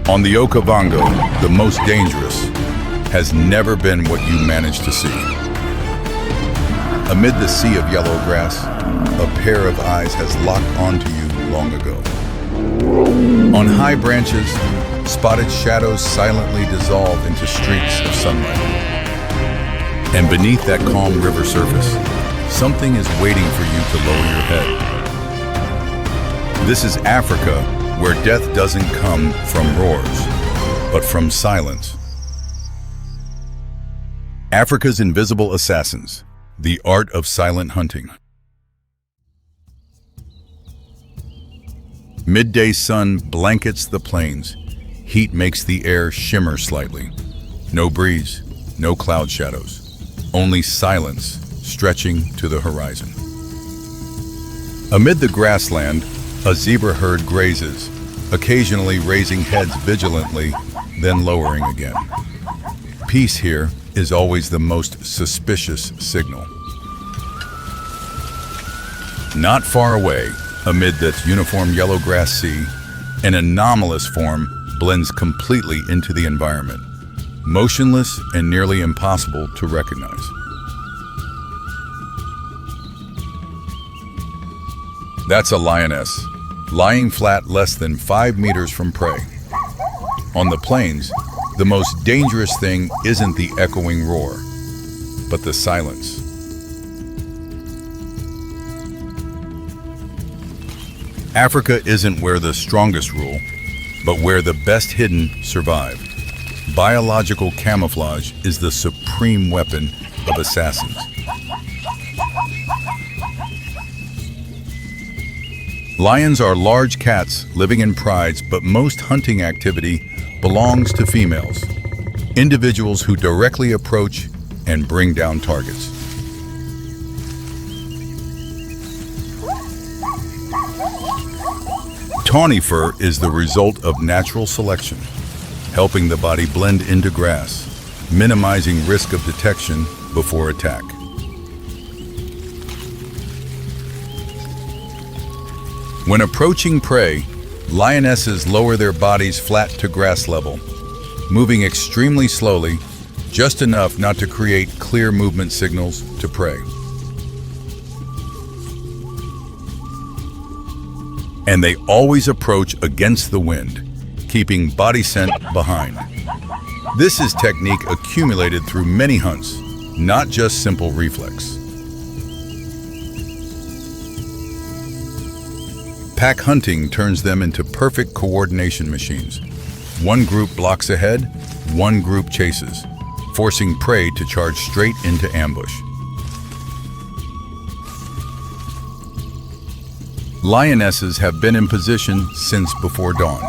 On the Okavango, the most dangerous, has never been what you managed to see. Amid the sea of yellow grass, a pair of eyes has locked onto you long ago. On high branches, spotted shadows silently dissolve into streaks of sunlight. And beneath that calm river surface, something is waiting for you to lower your head. This is Africa, where death doesn't come from roars, but from silence. Africa's invisible assassins, the art of silent hunting. Midday sun blankets the plains. Heat makes the air shimmer slightly. No breeze, no cloud shadows, only silence stretching to the horizon. Amid the grassland, a zebra herd grazes, occasionally raising heads vigilantly, then lowering again. Peace here is always the most suspicious signal. Not far away, amid that uniform yellow grass sea, an anomalous form blends completely into the environment, motionless and nearly impossible to recognize. That's a lioness, lying flat less than 5 meters from prey. On the plains, the most dangerous thing isn't the echoing roar, but the silence. Africa isn't where the strongest rule, but where the best hidden survive. Biological camouflage is the supreme weapon of assassins. Lions are large cats living in prides, but most hunting activity belongs to females, individuals who directly approach and bring down targets. Tawny fur is the result of natural selection, helping the body blend into grass, minimizing risk of detection before attack. When approaching prey, lionesses lower their bodies flat to grass level, moving extremely slowly, just enough not to create clear movement signals to prey. And they always approach against the wind, keeping body scent behind. This is technique accumulated through many hunts, not just simple reflex. Pack hunting turns them into perfect coordination machines. One group blocks ahead, one group chases, forcing prey to charge straight into ambush. Lionesses have been in position since before dawn.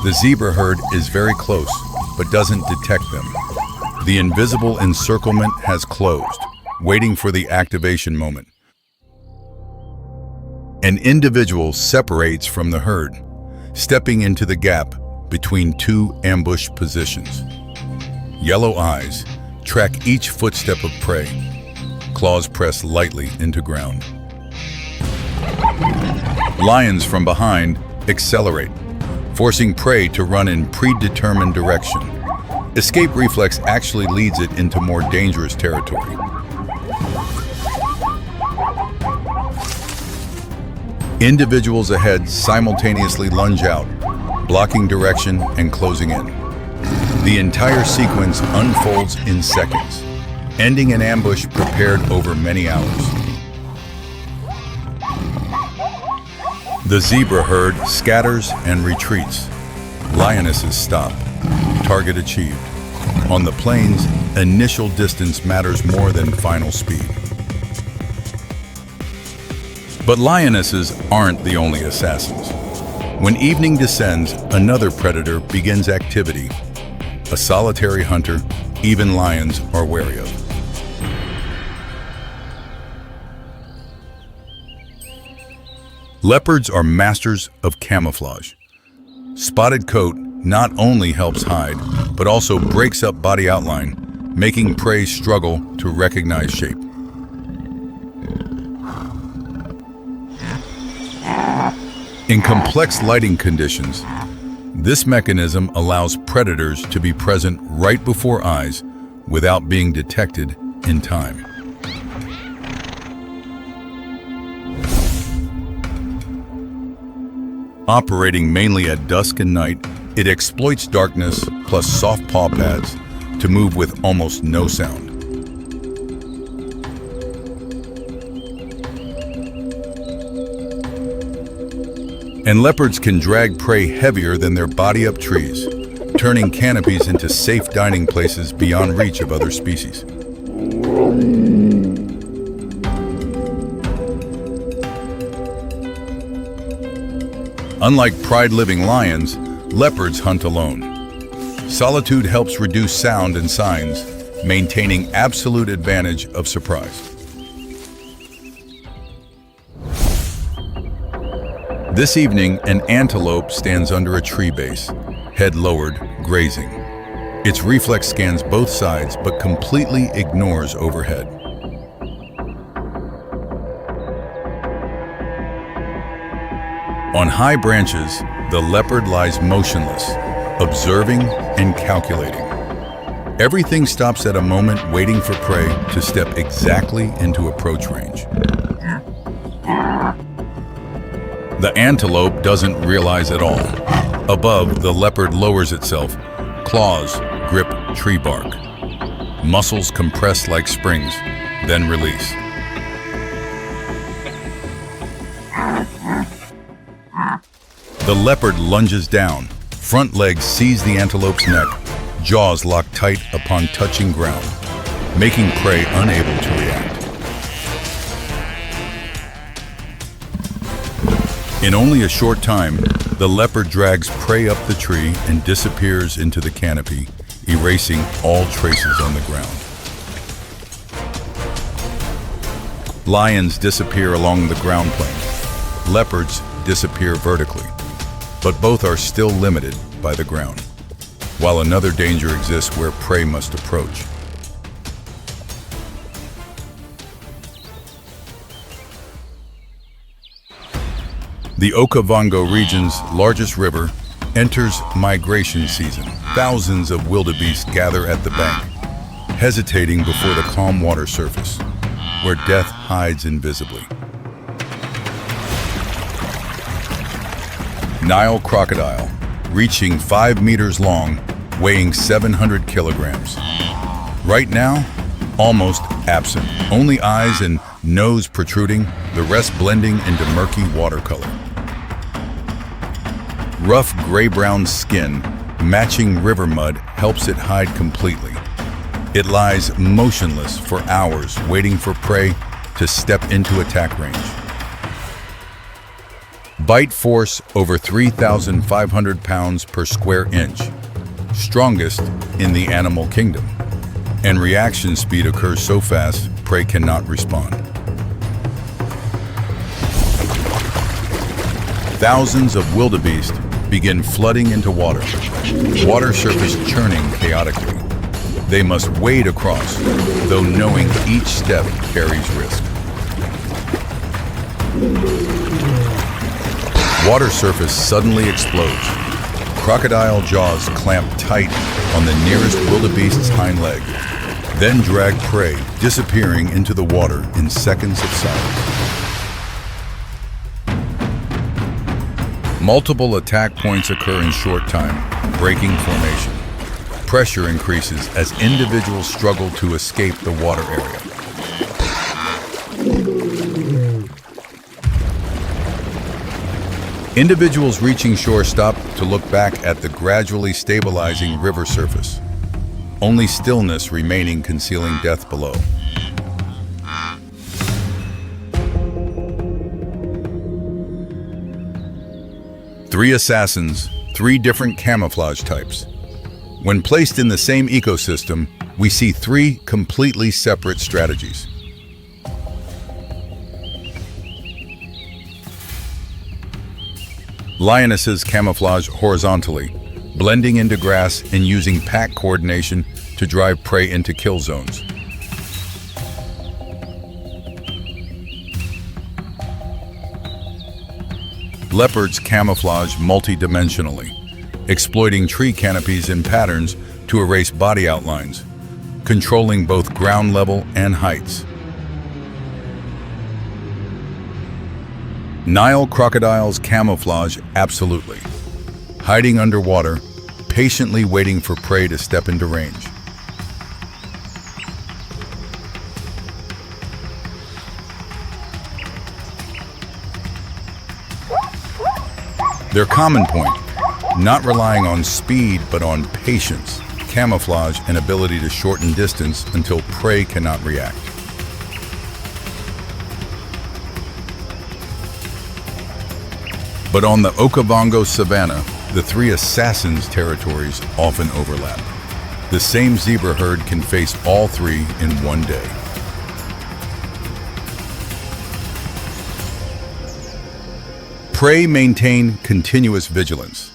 The zebra herd is very close, but doesn't detect them. The invisible encirclement has closed, waiting for the activation moment. An individual separates from the herd, stepping into the gap between two ambush positions. Yellow eyes track each footstep of prey. Claws press lightly into ground. Lions from behind accelerate, forcing prey to run in predetermined direction. Escape reflex actually leads it into more dangerous territory. Individuals ahead simultaneously lunge out, blocking direction and closing in. The entire sequence unfolds in seconds, ending an ambush prepared over many hours. The zebra herd scatters and retreats. Lionesses stop. Target achieved. On the plains, initial distance matters more than final speed. But lionesses aren't the only assassins. When evening descends, another predator begins activity. A solitary hunter even lions are wary of. Leopards are masters of camouflage. Spotted coat not only helps hide, but also breaks up body outline, making prey struggle to recognize shape. In complex lighting conditions, This mechanism allows predators to be present right before eyes without being detected in time. Operating mainly at dusk and night, it exploits darkness plus soft paw pads to move with almost no sound. And leopards can drag prey heavier than their body up trees, turning canopies into safe dining places beyond reach of other species. Unlike pride-living lions, leopards hunt alone. Solitude helps reduce sound and signs, maintaining absolute advantage of surprise. This evening, an antelope stands under a tree base, head lowered, grazing. Its reflex scans both sides but completely ignores overhead. On high branches, the leopard lies motionless, observing and calculating. Everything stops at a moment, waiting for prey to step exactly into approach range. The antelope doesn't realize at all. Above, the leopard lowers itself. Claws grip tree bark. Muscles compress like springs, then release. The leopard lunges down. Front legs seize the antelope's neck. Jaws lock tight upon touching ground, making prey unable to react. In only a short time, the leopard drags prey up the tree and disappears into the canopy, erasing all traces on the ground. Lions disappear along the ground plane. Leopards disappear vertically, but both are still limited by the ground, while another danger exists where prey must approach. The Okavango region's largest river enters migration season. Thousands of wildebeest gather at the bank, hesitating before the calm water surface, where death hides invisibly. Nile crocodile, reaching 5 meters long, weighing 700 kilograms. Right now, almost absent. Only eyes and nose protruding, the rest blending into murky watercolor. Rough gray-brown skin, matching river mud, helps it hide completely. It lies motionless for hours, waiting for prey to step into attack range. Bite force over 3,500 pounds per square inch, strongest in the animal kingdom. And reaction speed occurs so fast, prey cannot respond. Thousands of wildebeest begin flooding into water surface churning chaotically. They must wade across, though knowing each step carries risk. Water surface suddenly explodes. Crocodile jaws clamp tight on the nearest wildebeest's hind leg, then drag prey, disappearing into the water in seconds of silence. Multiple attack points occur in short time, breaking formation. Pressure increases as individuals struggle to escape the water area. Individuals reaching shore stop to look back at the gradually stabilizing river surface, only stillness remaining, concealing death below. Three assassins, three different camouflage types. When placed in the same ecosystem, we see three completely separate strategies. Lionesses camouflage horizontally, blending into grass and using pack coordination to drive prey into kill zones. Leopards camouflage multidimensionally, exploiting tree canopies and patterns to erase body outlines, controlling both ground level and heights. Nile crocodiles camouflage absolutely, hiding underwater, patiently waiting for prey to step into range. Their common point, not relying on speed but on patience, camouflage, and ability to shorten distance until prey cannot react. But on the Okavango savanna, the three assassins' territories often overlap. The same zebra herd can face all three in one day. Prey maintain continuous vigilance.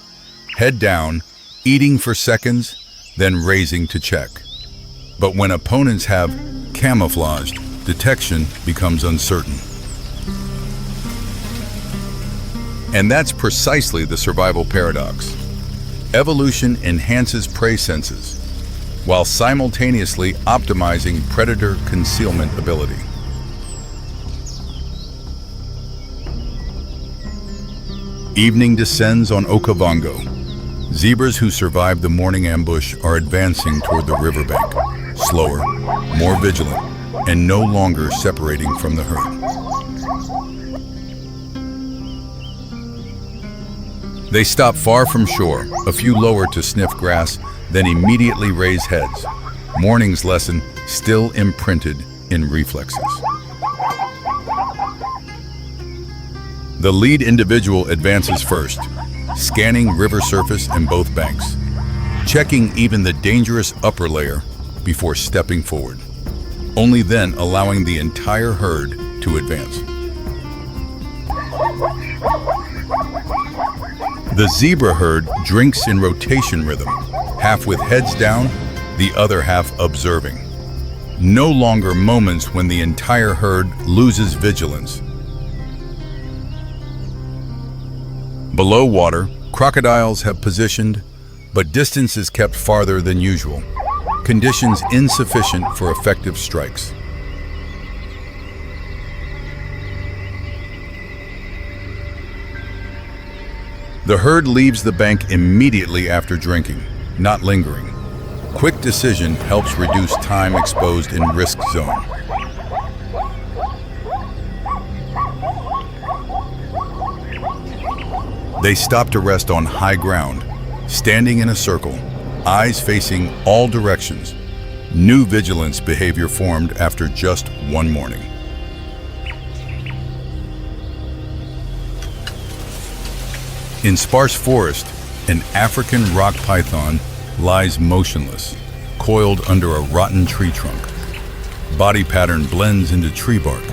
Head down, eating for seconds, then raising to check. But when opponents have camouflaged, detection becomes uncertain. And that's precisely the survival paradox. Evolution enhances prey senses, while simultaneously optimizing predator concealment ability. Evening descends on Okavango. Zebras who survived the morning ambush are advancing toward the riverbank, slower, more vigilant, and no longer separating from the herd. They stop far from shore, a few lower to sniff grass, then immediately raise heads. Morning's lesson still imprinted in reflexes. The lead individual advances first, scanning river surface and both banks, checking even the dangerous upper layer before stepping forward, only then allowing the entire herd to advance. The zebra herd drinks in rotation rhythm, half with heads down, the other half observing. No longer moments when the entire herd loses vigilance. Below water, crocodiles have positioned, but distance is kept farther than usual, conditions insufficient for effective strikes. The herd leaves the bank immediately after drinking, not lingering. Quick decision helps reduce time exposed in risk zone. They stop to rest on high ground, standing in a circle, eyes facing all directions. New vigilance behavior formed after just one morning. In sparse forest, an African rock python lies motionless, coiled under a rotten tree trunk. Body pattern blends into tree bark,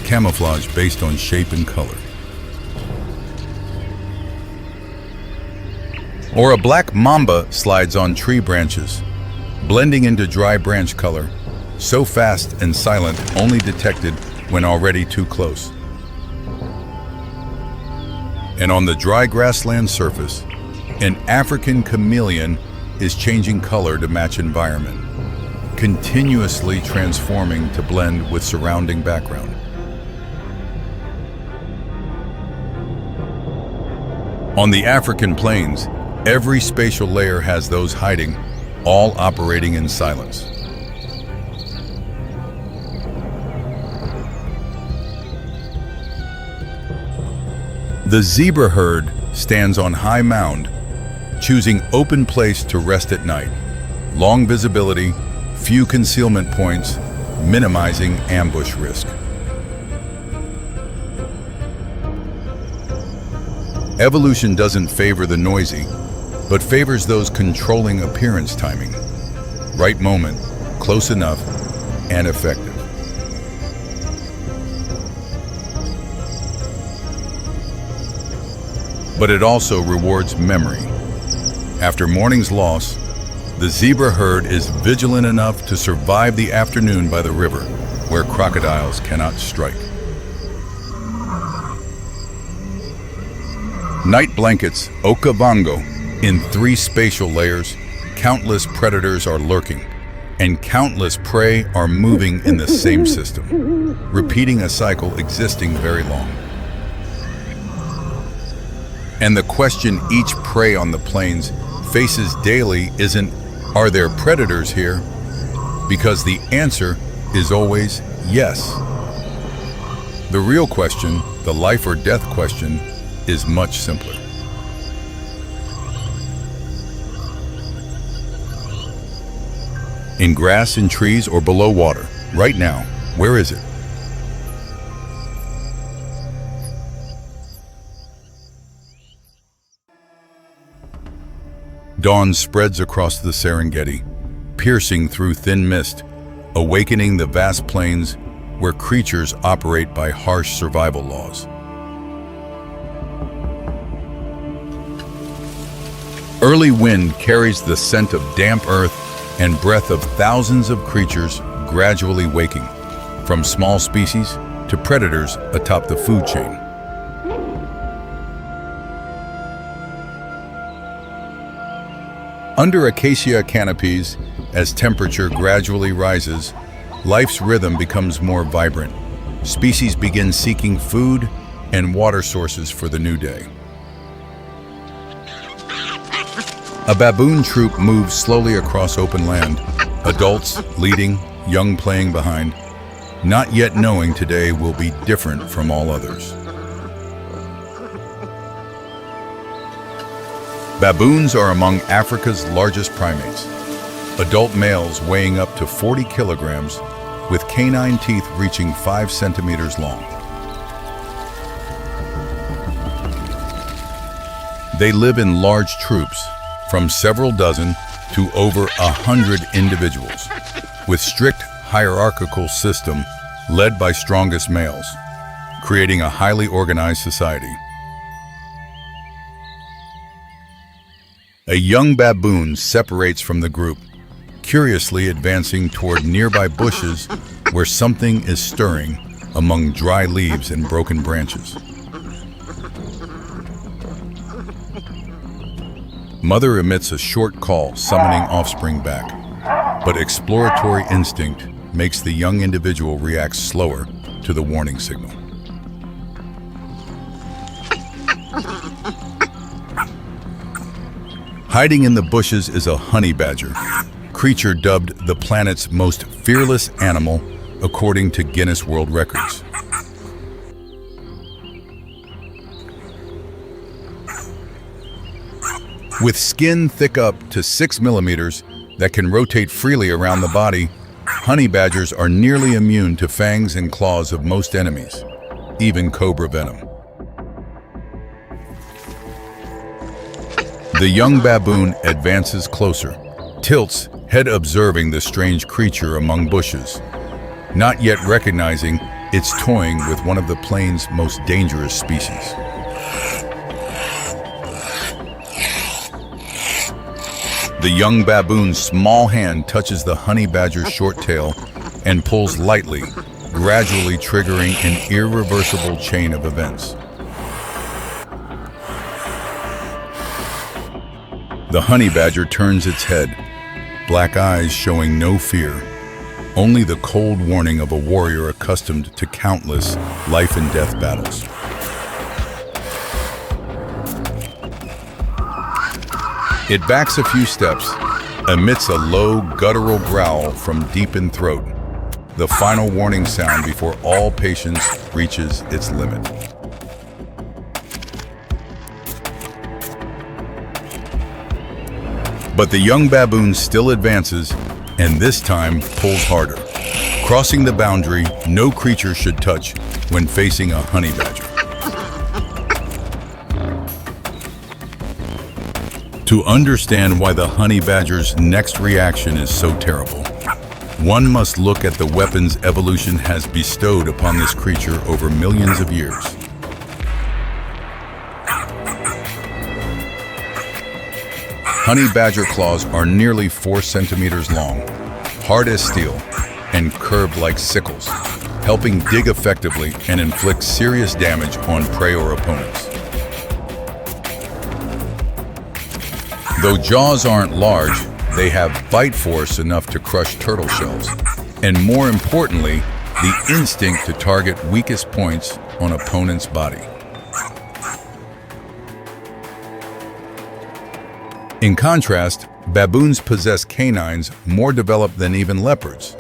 camouflage based on shape and color. Or a black mamba slides on tree branches, blending into dry branch color, so fast and silent only detected when already too close. And on the dry grassland surface, an African chameleon is changing color to match environment, continuously transforming to blend with surrounding background. On the African plains, every spatial layer has those hiding, all operating in silence. The zebra herd stands on high mound, choosing open place to rest at night. Long visibility, few concealment points, minimizing ambush risk. Evolution doesn't favor the noisy, but favors those controlling appearance timing. Right moment, close enough, and effective. But it also rewards memory. After morning's loss, the zebra herd is vigilant enough to survive the afternoon by the river, where crocodiles cannot strike. Night blankets Okavango In 3 spatial layers, countless predators are lurking, and countless prey are moving in the same system, repeating a cycle existing very long. And the question each prey on the plains faces daily isn't, are there predators here? Because the answer is always yes. The real question, the life or death question, is much simpler. In grass, in trees, or below water, right now, where is it? Dawn spreads across the Serengeti, piercing through thin mist, awakening the vast plains where creatures operate by harsh survival laws. Early wind carries the scent of damp earth and breath of thousands of creatures gradually waking, from small species to predators atop the food chain. Under acacia canopies, as temperature gradually rises, life's rhythm becomes more vibrant. Species begin seeking food and water sources for the new day. A baboon troop moves slowly across open land, adults leading, young playing behind, not yet knowing today will be different from all others. Baboons are among Africa's largest primates, adult males weighing up to 40 kilograms with canine teeth reaching 5 centimeters long. They live in large troops, from several dozen to over 100 individuals, with strict hierarchical system led by strongest males, creating a highly organized society. A young baboon separates from the group, curiously advancing toward nearby bushes where something is stirring among dry leaves and broken branches. Mother emits a short call summoning offspring back, but exploratory instinct makes the young individual react slower to the warning signal. Hiding in the bushes is a honey badger, creature dubbed the planet's most fearless animal according to Guinness World Records. With skin thick up to 6 millimeters that can rotate freely around the body, honey badgers are nearly immune to fangs and claws of most enemies, even cobra venom. The young baboon advances closer, tilts, head observing the strange creature among bushes, not yet recognizing it's toying with one of the plains' most dangerous species. The young baboon's small hand touches the honey badger's short tail and pulls lightly, gradually triggering an irreversible chain of events. The honey badger turns its head, black eyes showing no fear, only the cold warning of a warrior accustomed to countless life and death battles. It backs a few steps, emits a low, guttural growl from deep in throat, the final warning sound before all patience reaches its limit. But the young baboon still advances, and this time pulls harder, crossing the boundary no creature should touch when facing a honey badger. To understand why the honey badger's next reaction is so terrible, one must look at the weapons evolution has bestowed upon this creature over millions of years. Honey badger claws are nearly 4 centimeters long, hard as steel, and curved like sickles, helping dig effectively and inflict serious damage on prey or opponents. Though jaws aren't large, they have bite force enough to crush turtle shells, and more importantly, the instinct to target weakest points on opponent's body. In contrast, baboons possess canines more developed than even leopards,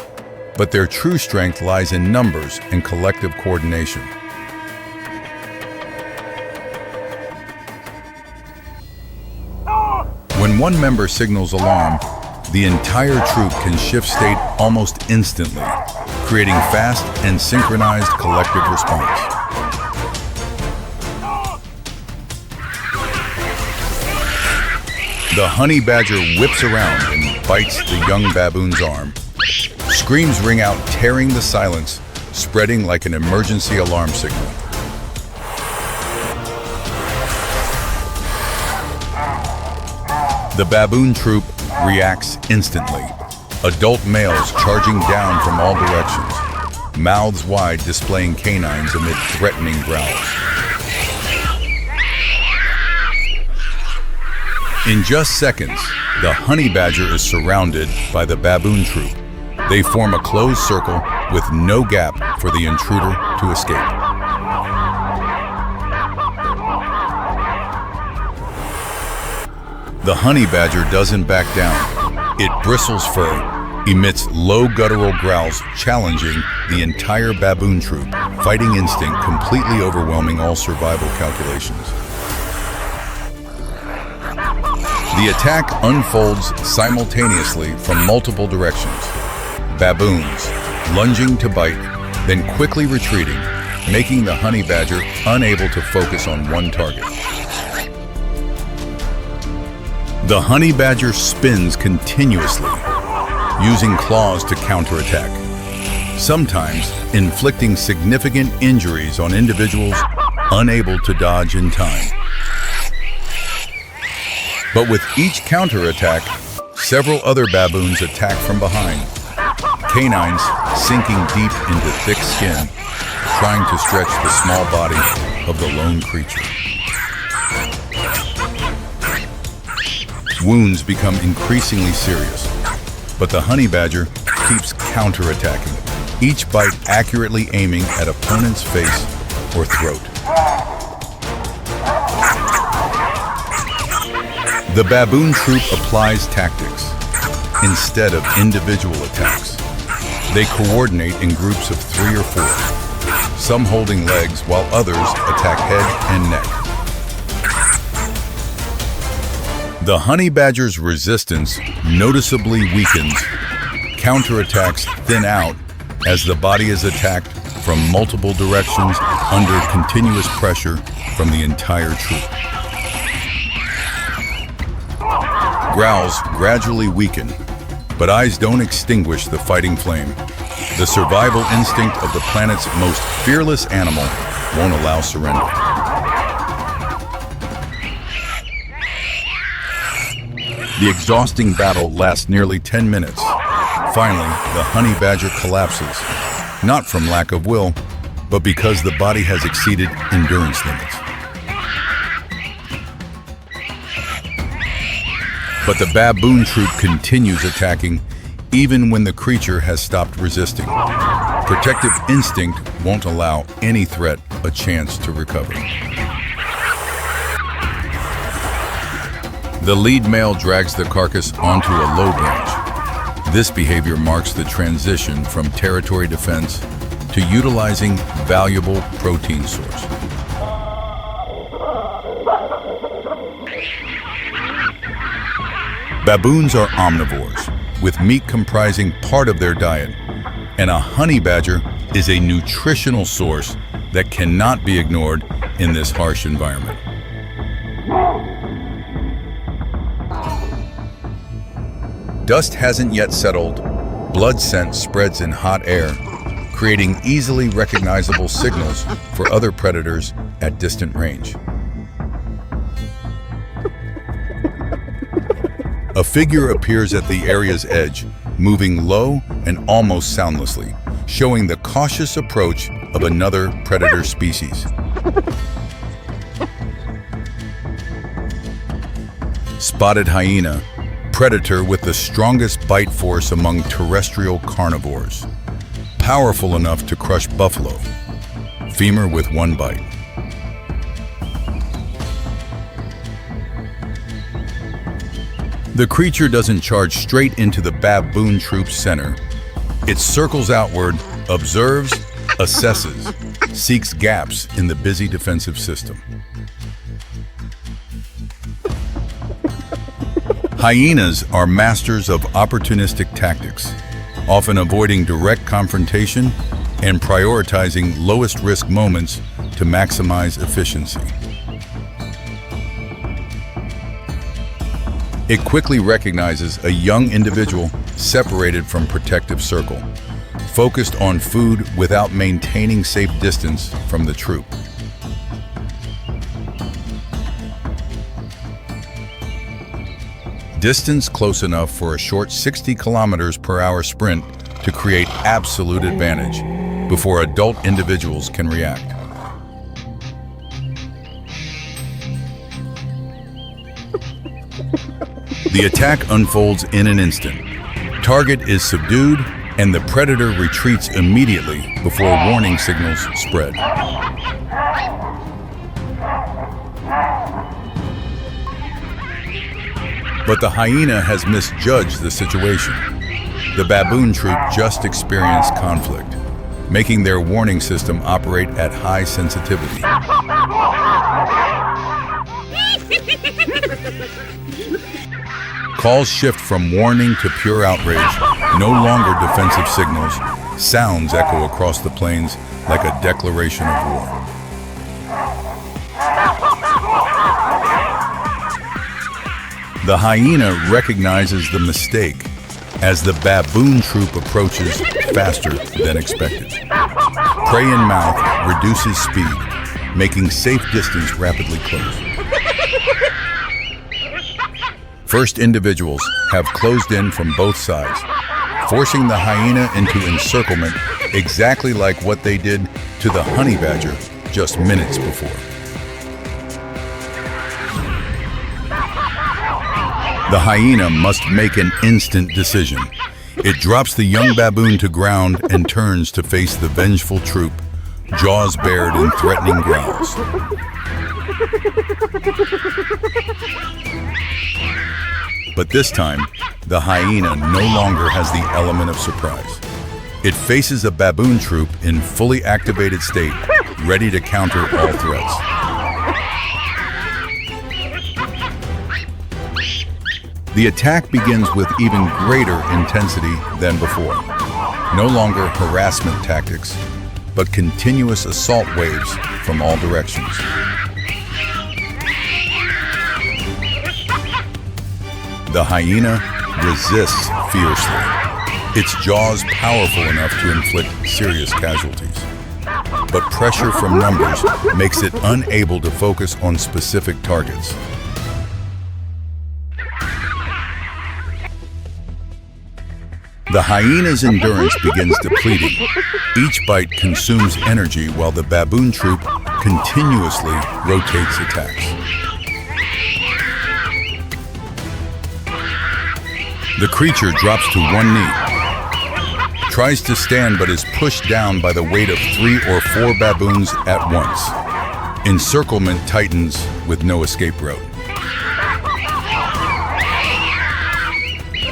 but their true strength lies in numbers and collective coordination. When one member signals alarm, the entire troop can shift state almost instantly, creating fast and synchronized collective response. The honey badger whips around and bites the young baboon's arm. Screams ring out, tearing the silence, spreading like an emergency alarm signal. The baboon troop reacts instantly. Adult males charging down from all directions, mouths wide displaying canines amid threatening growls. In just seconds, the honey badger is surrounded by the baboon troop. They form a closed circle with no gap for the intruder to escape. The honey badger doesn't back down. It bristles fur, emits low guttural growls challenging the entire baboon troop, fighting instinct completely overwhelming all survival calculations. The attack unfolds simultaneously from multiple directions. Baboons lunging to bite, then quickly retreating, making the honey badger unable to focus on one target. The honey badger spins continuously, using claws to counterattack, sometimes inflicting significant injuries on individuals unable to dodge in time. But with each counterattack, several other baboons attack from behind, canines sinking deep into thick skin, trying to stretch the small body of the lone creature. Wounds become increasingly serious, but the honey badger keeps counterattacking, each bite accurately aiming at opponent's face or throat. The baboon troop applies tactics instead of individual attacks. They coordinate in groups of 3 or 4, some holding legs while others attack head and neck. The honey badger's resistance noticeably weakens, counterattacks thin out as the body is attacked from multiple directions under continuous pressure from the entire troop. Growls gradually weaken, but eyes don't extinguish the fighting flame. The survival instinct of the planet's most fearless animal won't allow surrender. The exhausting battle lasts nearly 10 minutes. Finally, the honey badger collapses, not from lack of will, but because the body has exceeded endurance limits. But the baboon troop continues attacking even when the creature has stopped resisting. Protective instinct won't allow any threat a chance to recover. The lead male drags the carcass onto a low branch. This behavior marks the transition from territory defense to utilizing valuable protein source. Baboons are omnivores, with meat comprising part of their diet, and a honey badger is a nutritional source that cannot be ignored in this harsh environment. Dust hasn't yet settled. Blood scent spreads in hot air, creating easily recognizable signals for other predators at distant range. A figure appears at the area's edge, moving low and almost soundlessly, showing the cautious approach of another predator species. spotted hyena, predator with the strongest bite force among terrestrial carnivores. Powerful enough to crush buffalo. Femur with one bite. The creature doesn't charge straight into the baboon troop's center. It circles outward, observes, assesses, seeks gaps in the busy defensive system. Hyenas are masters of opportunistic tactics, often avoiding direct confrontation and prioritizing lowest-risk moments to maximize efficiency. It quickly recognizes a young individual separated from protective circle, focused on food without maintaining safe distance from the troop. Distance close enough for a short 60 kilometers per hour sprint to create absolute advantage before adult individuals can react. The attack unfolds in an instant. Target is subdued and the predator retreats immediately before warning signals spread. But the hyena has misjudged the situation. The baboon troop just experienced conflict, making their warning system operate at high sensitivity. Calls shift from warning to pure outrage, no longer defensive signals. Sounds echo across the plains like a declaration of war. The hyena recognizes the mistake as the baboon troop approaches faster than expected. Prey in mouth reduces speed, making safe distance rapidly close. First individuals have closed in from both sides, forcing the hyena into encirclement exactly like what they did to the honey badger just minutes before. The hyena must make an instant decision. It drops the young baboon to ground and turns to face the vengeful troop, jaws bared in threatening growls. But this time, the hyena no longer has the element of surprise. It faces a baboon troop in fully activated state, ready to counter all threats. The attack begins with even greater intensity than before. No longer harassment tactics, but continuous assault waves from all directions. The hyena resists fiercely, its jaws powerful enough to inflict serious casualties. But pressure from numbers makes it unable to focus on specific targets. The hyena's endurance begins depleting. Each bite consumes energy while the baboon troop continuously rotates attacks. The creature drops to one knee, tries to stand but is pushed down by the weight of 3 or 4 baboons at once. Encirclement tightens with no escape route.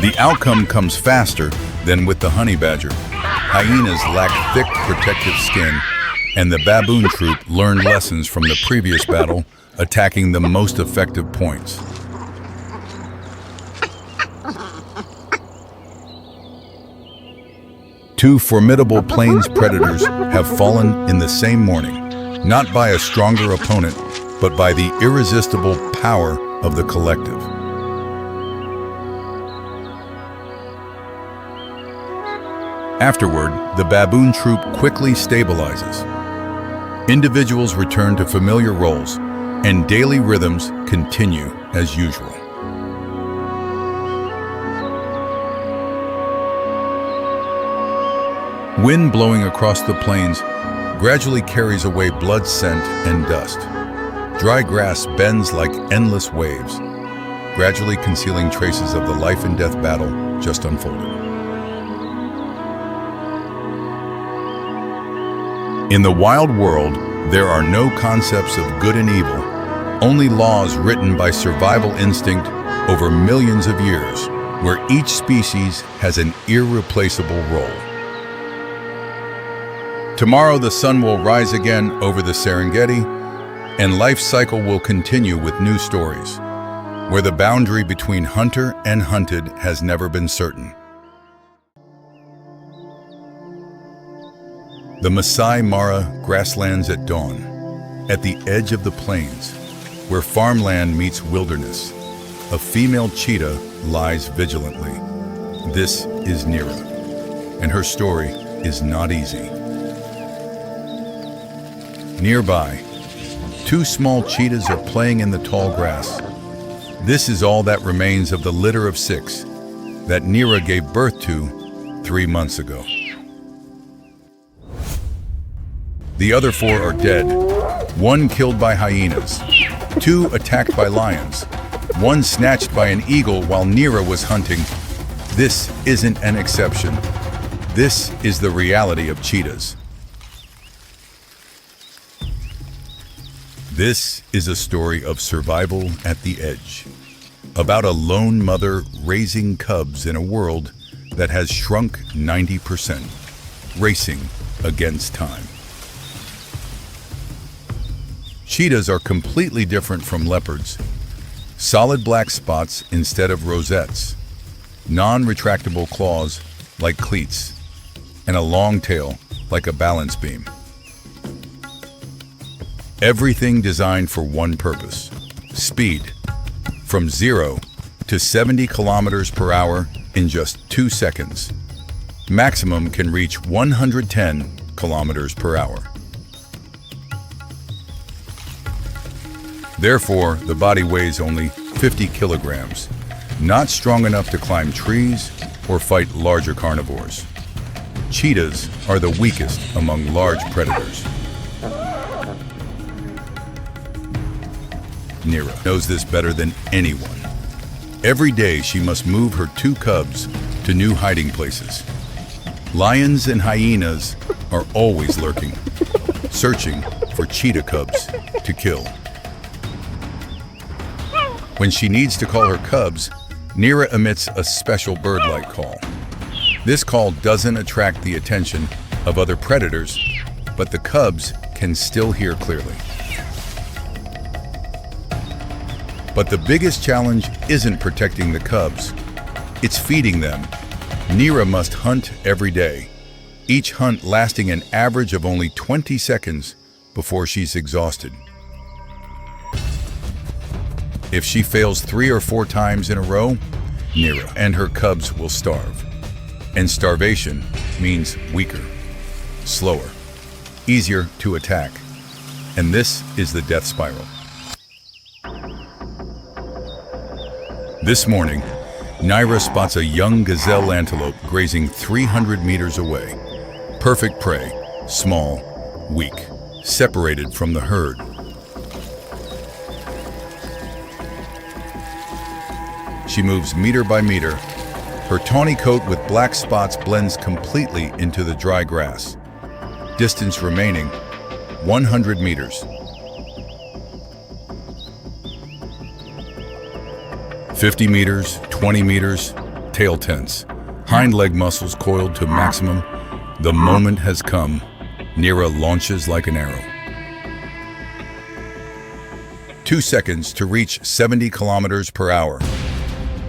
The outcome comes faster than with the honey badger. Hyenas lack thick protective skin, and the baboon troop learned lessons from the previous battle, attacking the most effective points. Two formidable plains predators have fallen in the same morning, not by a stronger opponent, but by the irresistible power of the collective. Afterward, the baboon troop quickly stabilizes. Individuals return to familiar roles, and daily rhythms continue as usual. Wind blowing across the plains gradually carries away blood scent and dust. Dry grass bends like endless waves. gradually concealing traces of the life and death battle just unfolded. In the wild world, there are no concepts of good and evil, only laws written by survival instinct over millions of years, where each species has an irreplaceable role. Tomorrow the sun will rise again over the Serengeti, and life's cycle will continue with new stories, where the boundary between hunter and hunted has never been certain. The Masai Mara grasslands at dawn, at the edge of the plains, where farmland meets wilderness, a female cheetah lies vigilantly. This is Nira, and her story is not easy. Nearby, two small cheetahs are playing in the tall grass. This is all that remains of the litter of 6 that Nira gave birth to 3 months ago. The other 4 are dead, 1 killed by hyenas, 2 attacked by lions, 1 snatched by an eagle while Nira was hunting. This isn't an exception. This is the reality of cheetahs. This is a story of survival at the edge, about a lone mother raising cubs in a world that has shrunk 90%, racing against time. Cheetahs are completely different from leopards. Solid black spots instead of rosettes, non-retractable claws like cleats, and a long tail like a balance beam. Everything designed for one purpose: speed, from 0 to 70 kilometers per hour in just 2 seconds. Maximum can reach 110 kilometers per hour. Therefore, the body weighs only 50 kilograms, not strong enough to climb trees or fight larger carnivores. Cheetahs are the weakest among large predators. Nira knows this better than anyone. Every day she must move her 2 cubs to new hiding places. Lions and hyenas are always lurking, searching for cheetah cubs to kill. When she needs to call her cubs, Nira emits a special bird-like call. This call doesn't attract the attention of other predators, but the cubs can still hear clearly. But the biggest challenge isn't protecting the cubs, it's feeding them. Nira must hunt every day, each hunt lasting an average of only 20 seconds before she's exhausted. If she fails 3 or 4 times in a row, Nira and her cubs will starve. And starvation means weaker, slower, easier to attack. And this is the death spiral. This morning, Nira spots a young gazelle antelope grazing 300 meters away. Perfect prey, small, weak, separated from the herd. She moves meter by meter. Her tawny coat with black spots blends completely into the dry grass. Distance remaining, 100 meters. 50 meters, 20 meters, tail tense. Hind leg muscles coiled to maximum. The moment has come. Nira launches like an arrow. 2 seconds to reach 70 kilometers per hour.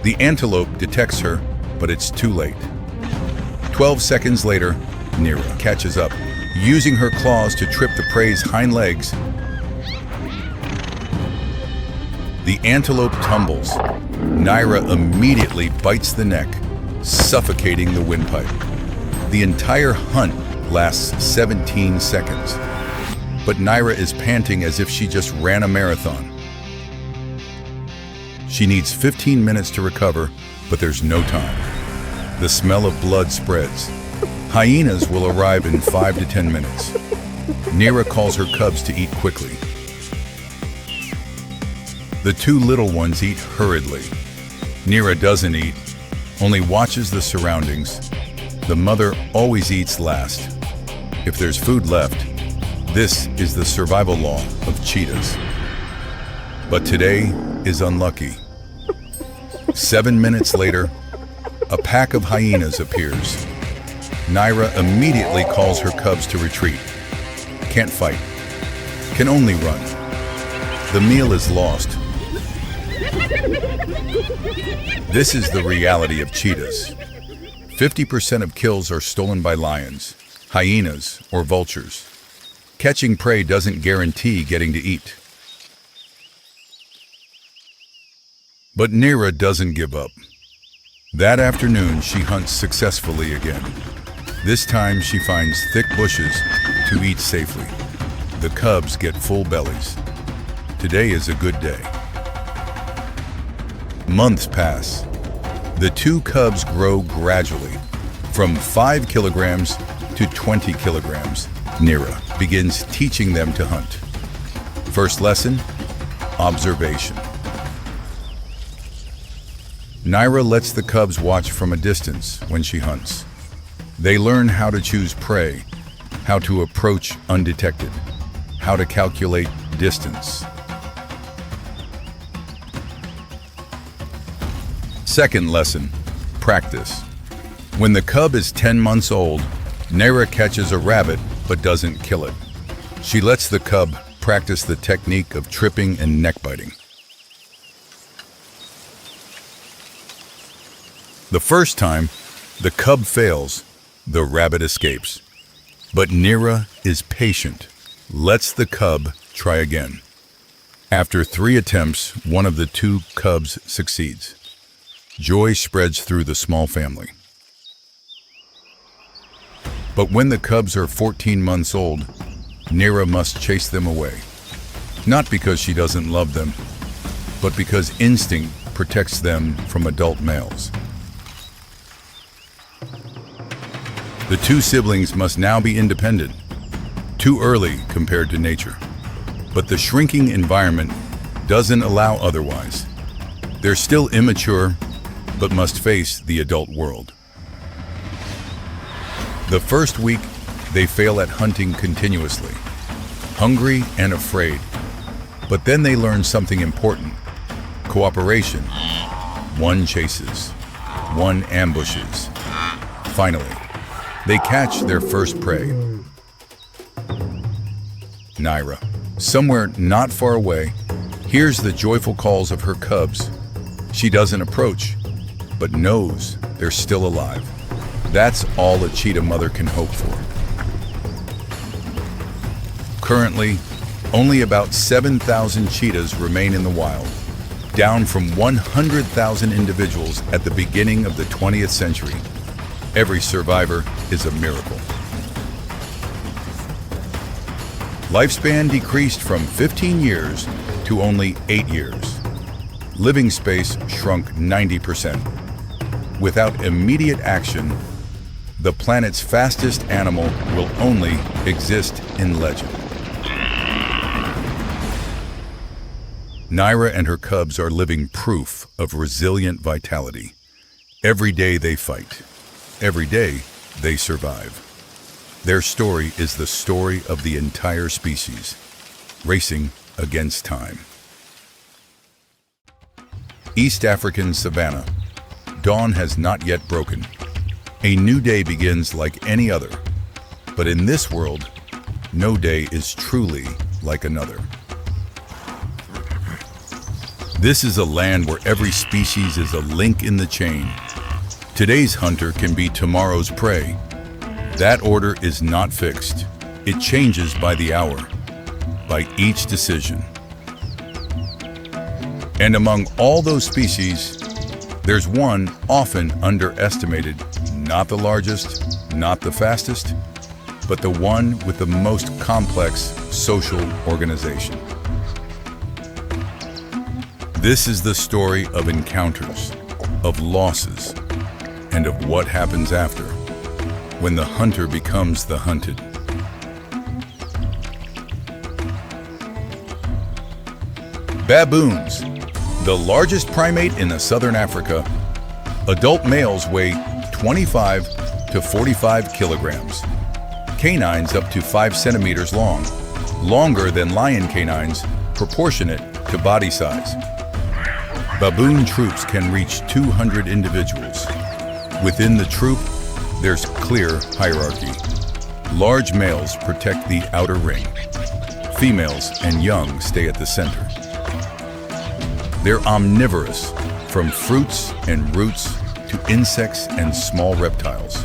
The antelope detects her, but it's too late. 12 seconds later, Nira catches up, using her claws to trip the prey's hind legs. The antelope tumbles. Nira immediately bites the neck, suffocating the windpipe. The entire hunt lasts 17 seconds. But Nira is panting as if she just ran a marathon. She needs 15 minutes to recover, but there's no time. The smell of blood spreads. Hyenas will arrive in 5 to 10 minutes. Nira calls her cubs to eat quickly. The two little ones eat hurriedly. Neera doesn't eat, only watches the surroundings. The mother always eats last. If there's food left, this is the survival law of cheetahs. But today is unlucky. 7 minutes later, a pack of hyenas appears. Neera immediately calls her cubs to retreat. Can't fight, can only run. The meal is lost. This is the reality of cheetahs. 50% of kills are stolen by lions, hyenas, or vultures. Catching prey doesn't guarantee getting to eat. But Neera doesn't give up. That afternoon, she hunts successfully again. This time, she finds thick bushes to eat safely. The cubs get full bellies. Today is a good day. Months pass. The two cubs grow gradually, from 5 kilograms to 20 kilograms. Neera begins teaching them to hunt. First lesson, observation. Neera lets the cubs watch from a distance when she hunts. They learn how to choose prey, how to approach undetected, how to calculate distance. Second lesson, practice. When the cub is 10 months old, Neera catches a rabbit but doesn't kill it. She lets the cub practice the technique of tripping and neck biting. The first time, the cub fails, the rabbit escapes. But Neera is patient, lets the cub try again. After 3 attempts, one of the 2 cubs succeeds. Joy spreads through the small family. But when the cubs are 14 months old, Neera must chase them away. Not because she doesn't love them, but because instinct protects them from adult males. The 2 siblings must now be independent, too early compared to nature. But the shrinking environment doesn't allow otherwise. They're still immature, but must face the adult world. The first week, they fail at hunting continuously, hungry and afraid. But then they learn something important: cooperation. One chases, one ambushes. Finally, they catch their first prey. Neera, somewhere not far away, hears the joyful calls of her cubs. She doesn't approach, but knows they're still alive. That's all a cheetah mother can hope for. Currently, only about 7,000 cheetahs remain in the wild, down from 100,000 individuals at the beginning of the 20th century. Every survivor is a miracle. Lifespan decreased from 15 years to only 8 years. Living space shrunk 90%. Without immediate action, the planet's fastest animal will only exist in legend. Neera and her cubs are living proof of resilient vitality. Every day they fight. Every day they survive. Their story is the story of the entire species, racing against time. East African savanna. Dawn has not yet broken. A new day begins like any other. But in this world, no day is truly like another. This is a land where every species is a link in the chain. Today's hunter can be tomorrow's prey. That order is not fixed. It changes by the hour, by each decision. And among all those species, there's one often underestimated, not the largest, not the fastest, but the one with the most complex social organization. This is the story of encounters, of losses, and of what happens after, when the hunter becomes the hunted. Baboons, The largest primate in southern Africa, adult males weigh 25 to 45 kilograms. Canines up to 5 centimeters long, longer than lion canines, proportionate to body size. Baboon troops can reach 200 individuals. Within the troop, there's clear hierarchy. Large males protect the outer ring. Females and young stay at the center. They're omnivorous, from fruits and roots to insects and small reptiles,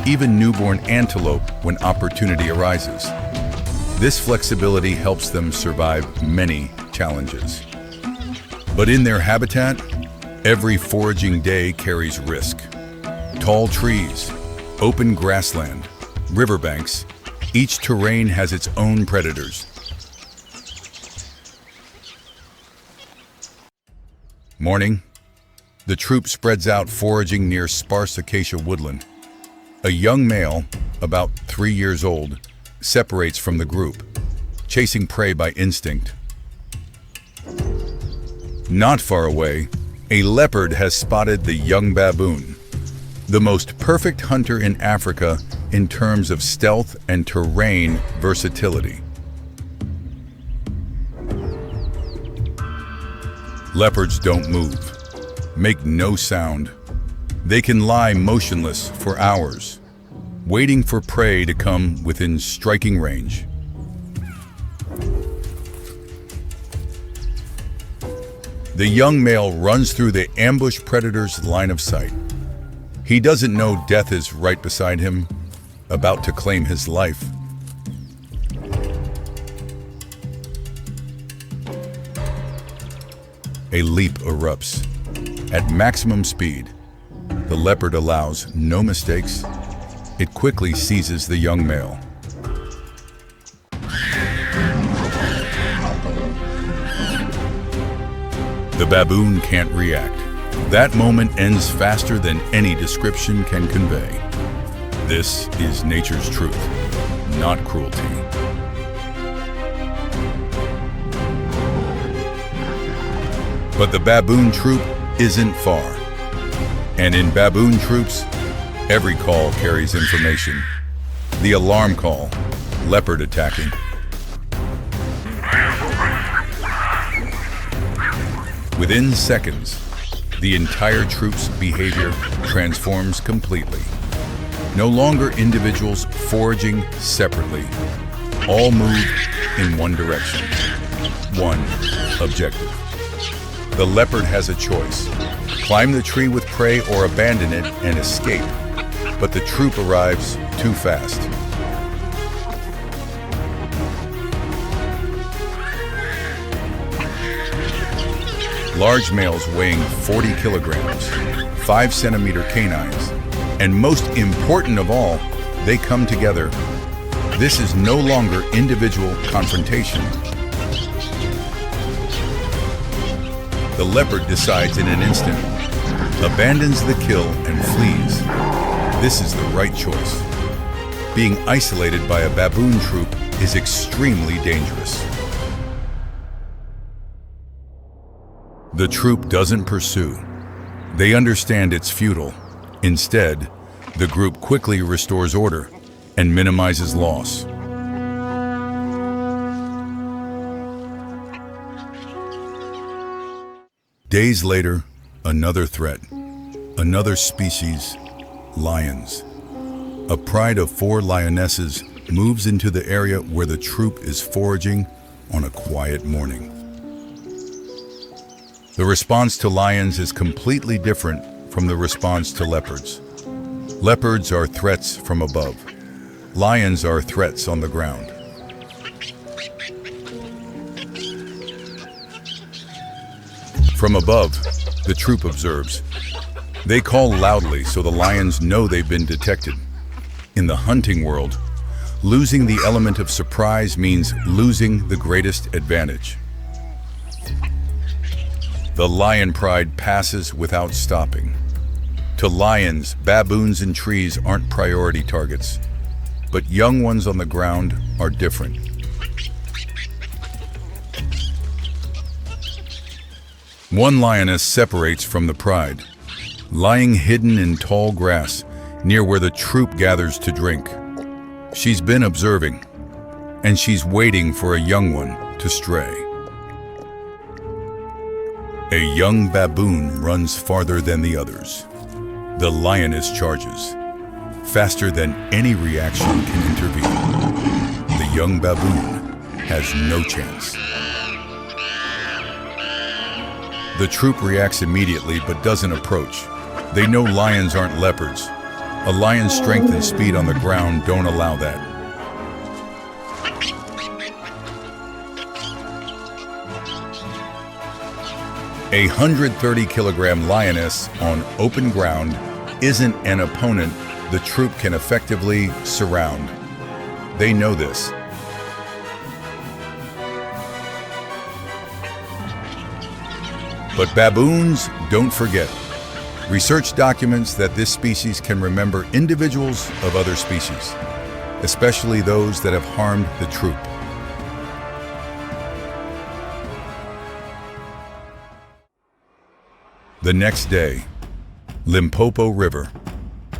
even newborn antelope when opportunity arises. This flexibility helps them survive many challenges. But in their habitat, every foraging day carries risk. Tall trees, open grassland, riverbanks, each terrain has its own predators. Morning, the troop spreads out foraging near sparse acacia woodland. A young male, about 3 years old, separates from the group, chasing prey by instinct. Not far away, a leopard has spotted the young baboon, the most perfect hunter in Africa in terms of stealth and terrain versatility. Leopards don't move, make no sound. They can lie motionless for hours, waiting for prey to come within striking range. The young male runs through the ambush predator's line of sight. He doesn't know death is right beside him, about to claim his life. A leap erupts. At maximum speed, the leopard allows no mistakes. It quickly seizes the young male. The baboon can't react. That moment ends faster than any description can convey. This is nature's truth, not cruelty. But the baboon troop isn't far. And in baboon troops, every call carries information. The alarm call, leopard attacking. Within seconds, the entire troop's behavior transforms completely. No longer individuals foraging separately. All move in one direction, one objective. The leopard has a choice: climb the tree with prey or abandon it and escape. But the troop arrives too fast. Large males weighing 40 kilograms, 5-centimeter canines, and most important of all, they come together. This is no longer individual confrontation. The leopard decides in an instant, abandons the kill and flees. This is the right choice. Being isolated by a baboon troop is extremely dangerous. The troop doesn't pursue. They understand it's futile. Instead, the group quickly restores order and minimizes loss. Days later, another threat, another species, lions. A pride of 4 lionesses moves into the area where the troop is foraging on a quiet morning. The response to lions is completely different from the response to leopards. Leopards are threats from above. Lions are threats on the ground. From above, the troop observes. They call loudly so the lions know they've been detected. In the hunting world, losing the element of surprise means losing the greatest advantage. The lion pride passes without stopping. To lions, baboons and trees aren't priority targets, but young ones on the ground are different. One lioness separates from the pride, lying hidden in tall grass near where the troop gathers to drink. She's been observing, and she's waiting for a young one to stray. A young baboon runs farther than the others. The lioness charges, faster than any reaction can intervene. The young baboon has no chance. The troop reacts immediately but doesn't approach. They know lions aren't leopards. A lion's strength and speed on the ground don't allow that. A 130-kilogram lioness on open ground isn't an opponent the troop can effectively surround. They know this. But baboons don't forget. Research documents that this species can remember individuals of other species, especially those that have harmed the troop. The next day, Limpopo River.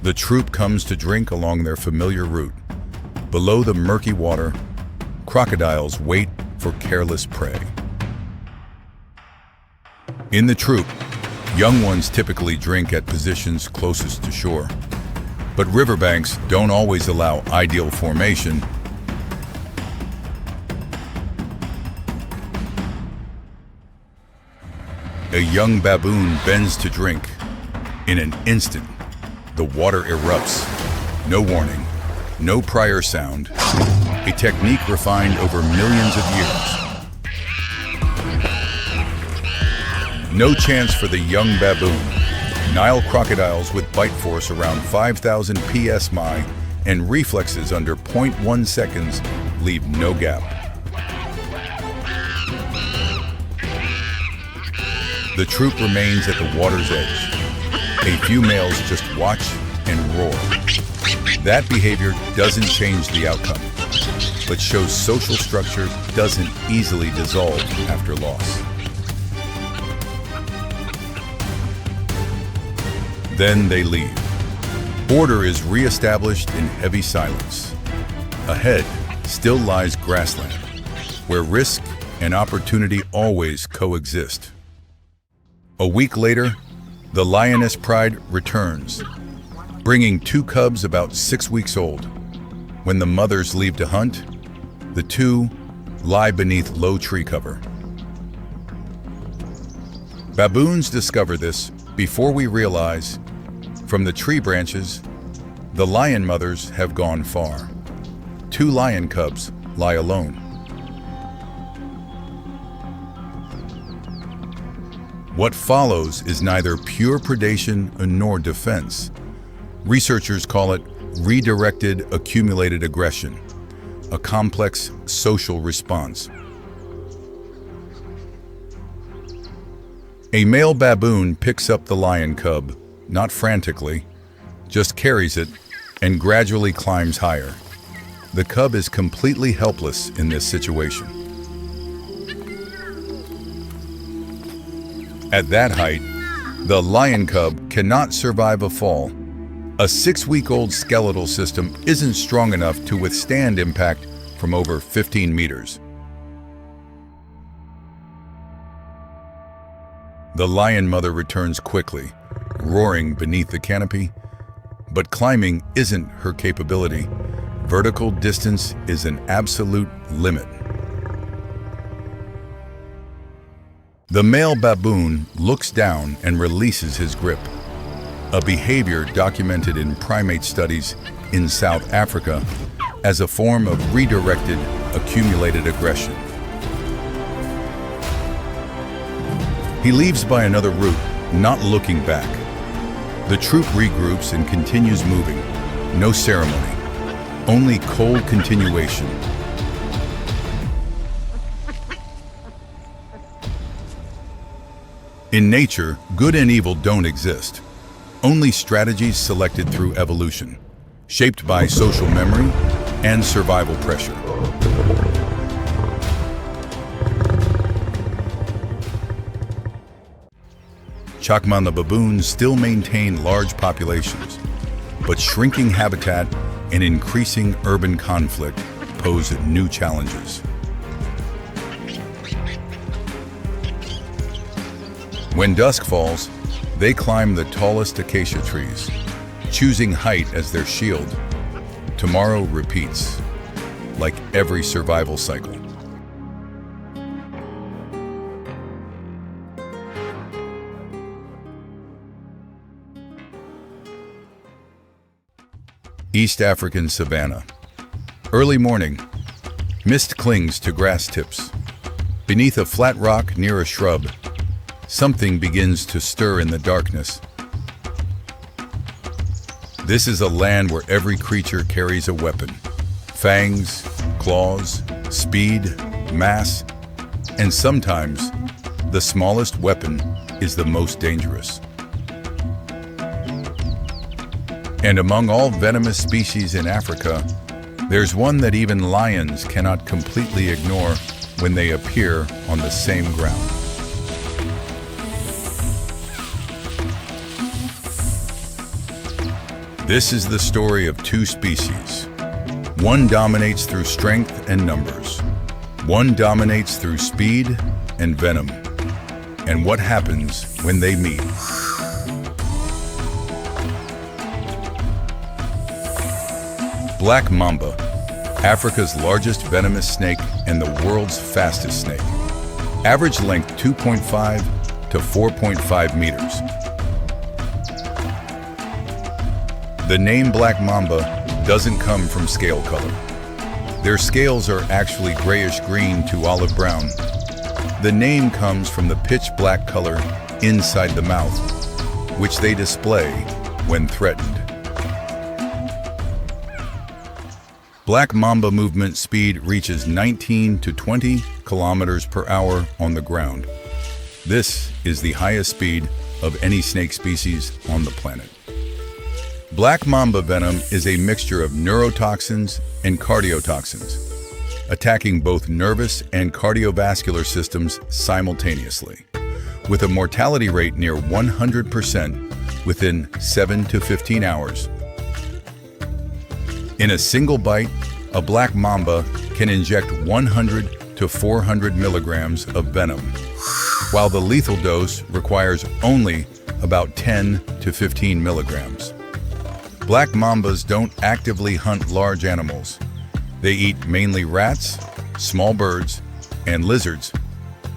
The troop comes to drink along their familiar route. Below the murky water, crocodiles wait for careless prey. In the troop, young ones typically drink at positions closest to shore. But riverbanks don't always allow ideal formation. A young baboon bends to drink. In an instant, the water erupts. No warning, no prior sound. A technique refined over millions of years. No chance for the young baboon. Nile crocodiles with bite force around 5,000 psi and reflexes under 0.1 seconds leave no gap. The troop remains at the water's edge. A few males just watch and roar. That behavior doesn't change the outcome, but shows social structure doesn't easily dissolve after loss. Then they leave. Order is re-established in heavy silence. Ahead still lies grassland, where risk and opportunity always coexist. A week later, the lioness pride returns, bringing 2 cubs about 6 weeks old. When the mothers leave to hunt, the 2 lie beneath low tree cover. Baboons discover this before we realize. From the tree branches, the lion mothers have gone far. 2 lion cubs lie alone. What follows is neither pure predation nor defense. Researchers call it redirected accumulated aggression, a complex social response. A male baboon picks up the lion cub, not frantically, just carries it and gradually climbs higher. The cub is completely helpless in this situation. At that height, the lion cub cannot survive a fall. A 6-week-old skeletal system isn't strong enough to withstand impact from over 15 meters. The lion mother returns quickly, roaring beneath the canopy, but climbing isn't her capability. Vertical distance is an absolute limit. The male baboon looks down and releases his grip, a behavior documented in primate studies in South Africa as a form of redirected accumulated aggression. He leaves by another route, not looking back. The troop regroups and continues moving. No ceremony, only cold continuation. In nature, good and evil don't exist. Only strategies selected through evolution, shaped by social memory and survival pressure. Chakmanda baboons still maintain large populations, but shrinking habitat and increasing urban conflict pose new challenges. When dusk falls, they climb the tallest acacia trees, choosing height as their shield. Tomorrow repeats, like every survival cycle. East African savanna. Early morning, mist clings to grass tips. Beneath a flat rock near a shrub, something begins to stir in the darkness. This is a land where every creature carries a weapon. Fangs, claws, speed, mass, and sometimes the smallest weapon is the most dangerous. And among all venomous species in Africa, there's one that even lions cannot completely ignore when they appear on the same ground. This is the story of two species. One dominates through strength and numbers. One dominates through speed and venom. And what happens when they meet? Black mamba, Africa's largest venomous snake and the world's fastest snake. Average length 2.5 to 4.5 meters. The name black mamba doesn't come from scale color. Their scales are actually grayish-green to olive brown. The name comes from the pitch black color inside the mouth, which they display when threatened. Black mamba movement speed reaches 19 to 20 kilometers per hour on the ground. This is the highest speed of any snake species on the planet. Black mamba venom is a mixture of neurotoxins and cardiotoxins, attacking both nervous and cardiovascular systems simultaneously, with a mortality rate near 100% within 7 to 15 hours. In a single bite, a black mamba can inject 100 to 400 milligrams of venom, while the lethal dose requires only about 10 to 15 milligrams. Black mambas don't actively hunt large animals. They eat mainly rats, small birds, and lizards.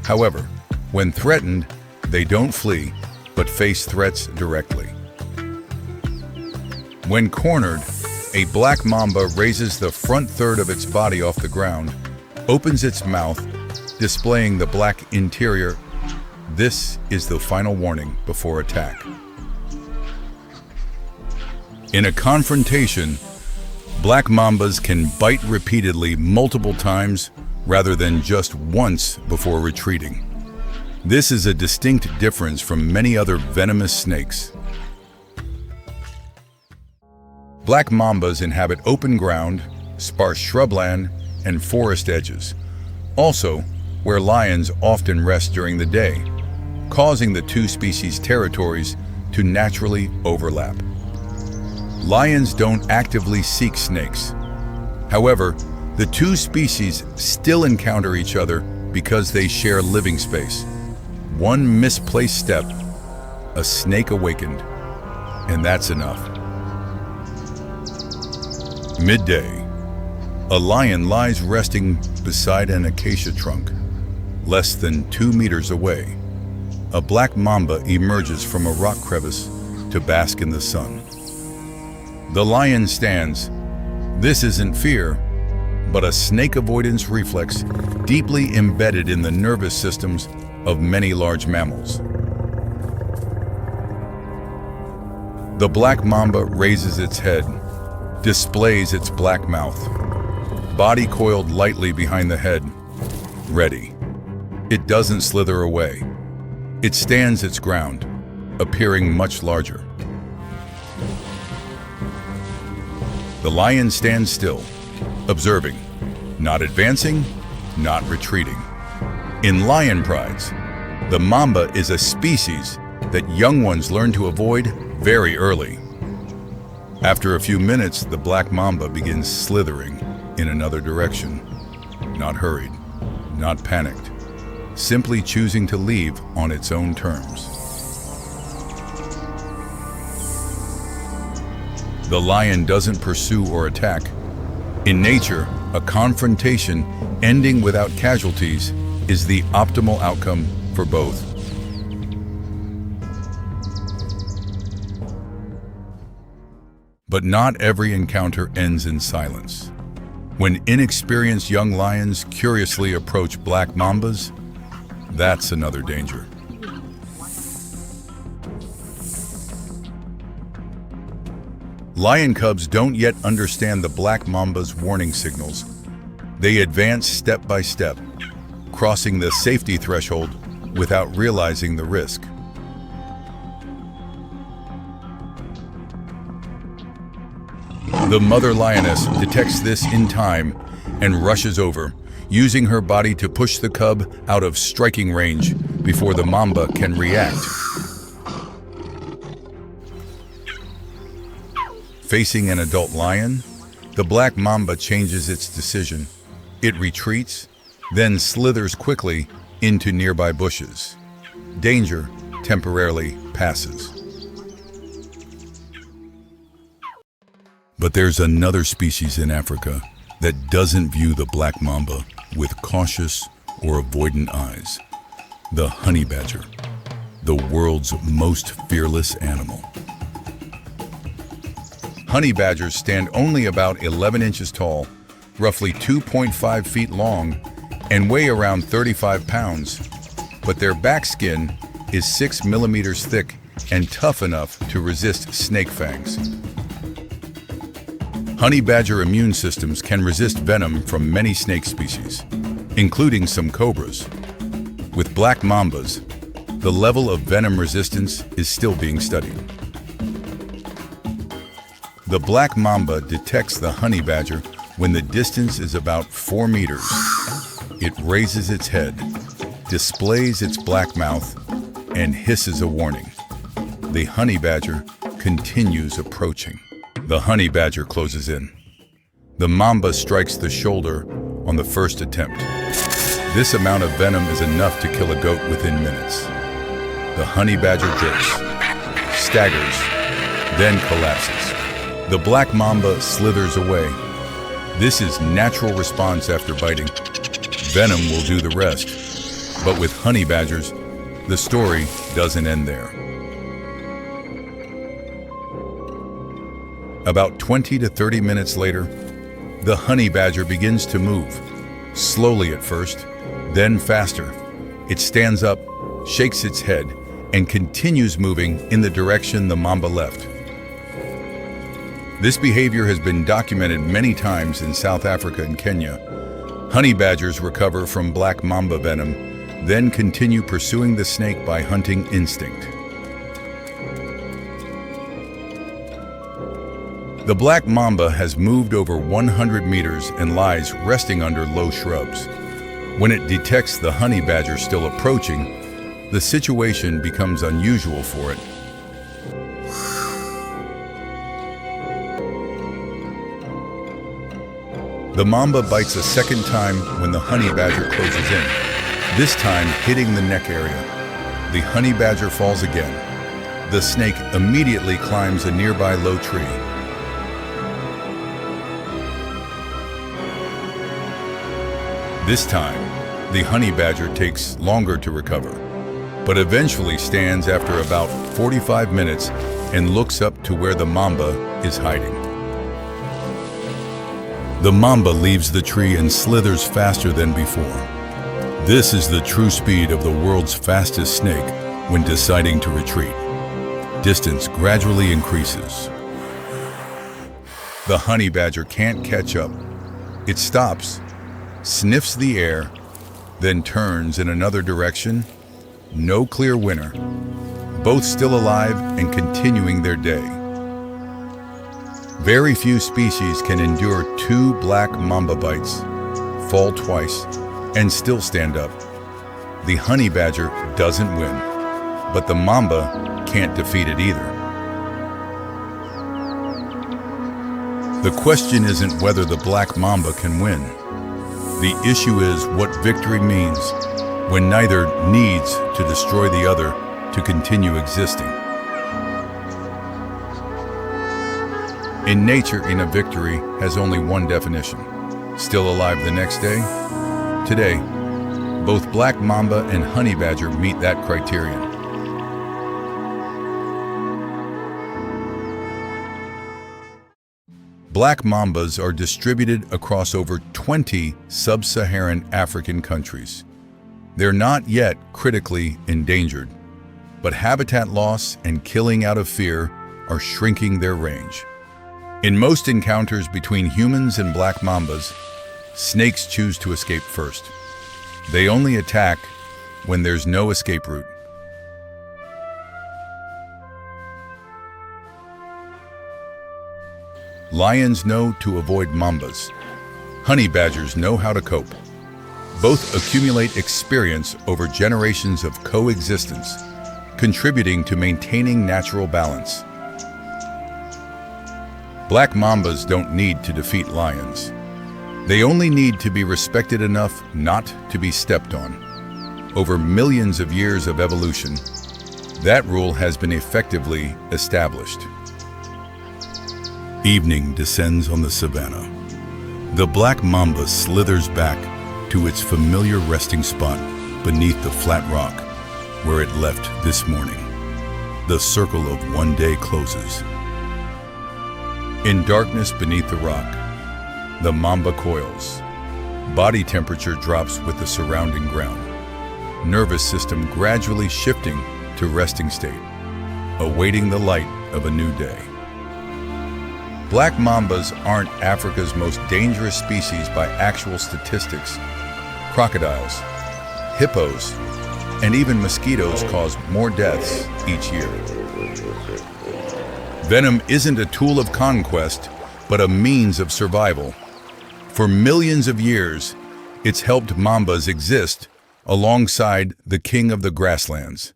However, when threatened, they don't flee, but face threats directly. When cornered, a black mamba raises the front third of its body off the ground, opens its mouth, displaying the black interior. This is the final warning before attack. In a confrontation, black mambas can bite repeatedly multiple times rather than just once before retreating. This is a distinct difference from many other venomous snakes. Black mambas inhabit open ground, sparse shrubland, and forest edges, also where lions often rest during the day, causing the two species' territories to naturally overlap. Lions don't actively seek snakes. However, the two species still encounter each other because they share living space. One misplaced step, a snake awakened, and that's enough. Midday, a lion lies resting beside an acacia trunk, less than 2 meters away. A black mamba emerges from a rock crevice to bask in the sun. The lion stands. This isn't fear, but a snake avoidance reflex deeply embedded in the nervous systems of many large mammals. The black mamba raises its head, displays its black mouth, body coiled lightly behind the head, ready. It doesn't slither away. It stands its ground, appearing much larger. The lion stands still, observing, not advancing, not retreating. In lion prides, the mamba is a species that young ones learn to avoid very early. After a few minutes, the black mamba begins slithering in another direction. Not hurried, not panicked, simply choosing to leave on its own terms. The lion doesn't pursue or attack. In nature, a confrontation ending without casualties is the optimal outcome for both. But not every encounter ends in silence. When inexperienced young lions curiously approach black mambas, that's another danger. Lion cubs don't yet understand the black mamba's warning signals. They advance step by step, crossing the safety threshold without realizing the risk. The mother lioness detects this in time and rushes over, using her body to push the cub out of striking range before the mamba can react. Facing an adult lion, the black mamba changes its decision. It retreats, then slithers quickly into nearby bushes. Danger temporarily passes. But there's another species in Africa that doesn't view the black mamba with cautious or avoidant eyes. The honey badger, the world's most fearless animal. Honey badgers stand only about 11 inches tall, roughly 2.5 feet long, and weigh around 35 pounds. But their back skin is 6 millimeters thick and tough enough to resist snake fangs. Honey badger immune systems can resist venom from many snake species, including some cobras. With black mambas, the level of venom resistance is still being studied. The black mamba detects the honey badger when the distance is about 4 meters. It raises its head, displays its black mouth, and hisses a warning. The honey badger continues approaching. The honey badger closes in. The mamba strikes the shoulder on the first attempt. This amount of venom is enough to kill a goat within minutes. The honey badger jerks, staggers, then collapses. The black mamba slithers away. This is natural response after biting. Venom will do the rest. But with honey badgers, the story doesn't end there. About 20 to 30 minutes later, the honey badger begins to move, slowly at first, then faster. It stands up, shakes its head, and continues moving in the direction the mamba left. This behavior has been documented many times in South Africa and Kenya. Honey badgers recover from black mamba venom, then continue pursuing the snake by hunting instinct. The black mamba has moved over 100 meters and lies resting under low shrubs. When it detects the honey badger still approaching, the situation becomes unusual for it. The mamba bites a second time when the honey badger closes in, this time hitting the neck area. The honey badger falls again. The snake immediately climbs a nearby low tree. This time, the honey badger takes longer to recover, but eventually stands after about 45 minutes and looks up to where the mamba is hiding. The mamba leaves the tree and slithers faster than before. This is the true speed of the world's fastest snake when deciding to retreat. Distance gradually increases. The honey badger can't catch up. It stops, sniffs the air, then turns in another direction. No clear winner. Both still alive and continuing their day. Very few species can endure 2 black mamba bites, fall twice, and still stand up. The honey badger doesn't win. But the mamba can't defeat it either. The question isn't whether the black mamba can win. The issue is what victory means when neither needs to destroy the other to continue existing. In nature, a victory has only one definition: still alive the next day. Today, both black mamba and honey badger meet that criterion. Black mambas are distributed across over 20 sub-Saharan African countries. They're not yet critically endangered, but habitat loss and killing out of fear are shrinking their range. In most encounters between humans and black mambas, snakes choose to escape first. They only attack when there's no escape route. Lions know to avoid mambas. Honey badgers know how to cope. Both accumulate experience over generations of coexistence, contributing to maintaining natural balance. Black mambas don't need to defeat lions. They only need to be respected enough not to be stepped on. Over millions of years of evolution, that rule has been effectively established. Evening descends on the savannah. The black mamba slithers back to its familiar resting spot beneath the flat rock where it left this morning. The circle of one day closes. In darkness beneath the rock, the mamba coils. Body temperature drops with the surrounding ground. Nervous system gradually shifting to resting state, awaiting the light of a new day. Black mambas aren't Africa's most dangerous species by actual statistics. Crocodiles, hippos, and even mosquitoes cause more deaths each year. Venom isn't a tool of conquest, but a means of survival. For millions of years, it's helped mambas exist alongside the king of the grasslands.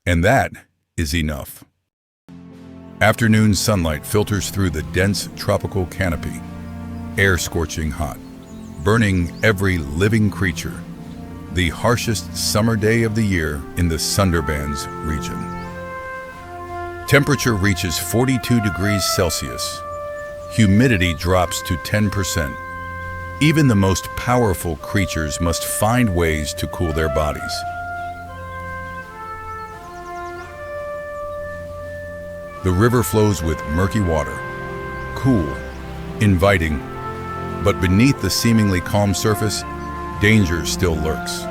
And that is enough. Afternoon sunlight filters through the dense tropical canopy, air scorching hot, burning every living creature. The harshest summer day of the year in the Sundarbans region. Temperature reaches 42 degrees Celsius. Humidity drops to 10%. Even the most powerful creatures must find ways to cool their bodies. The river flows with murky water, cool, inviting, but beneath the seemingly calm surface, danger still lurks.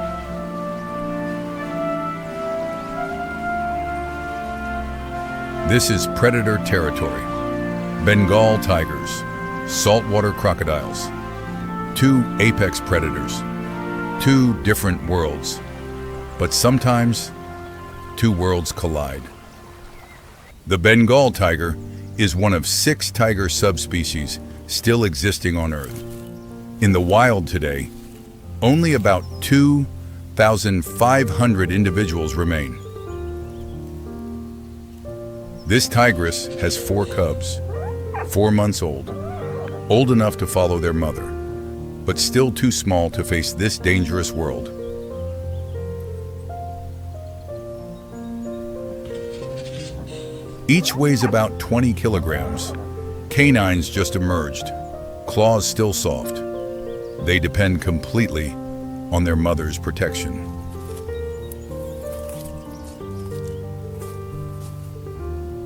This is predator territory. Bengal tigers, saltwater crocodiles, two apex predators, two different worlds, but sometimes two worlds collide. The Bengal tiger is one of 6 tiger subspecies still existing on Earth. In the wild today, only about 2,500 individuals remain. This tigress has 4 cubs, 4 months old enough to follow their mother, but still too small to face this dangerous world. Each weighs about 20 kilograms. Canines just emerged, claws still soft. They depend completely on their mother's protection.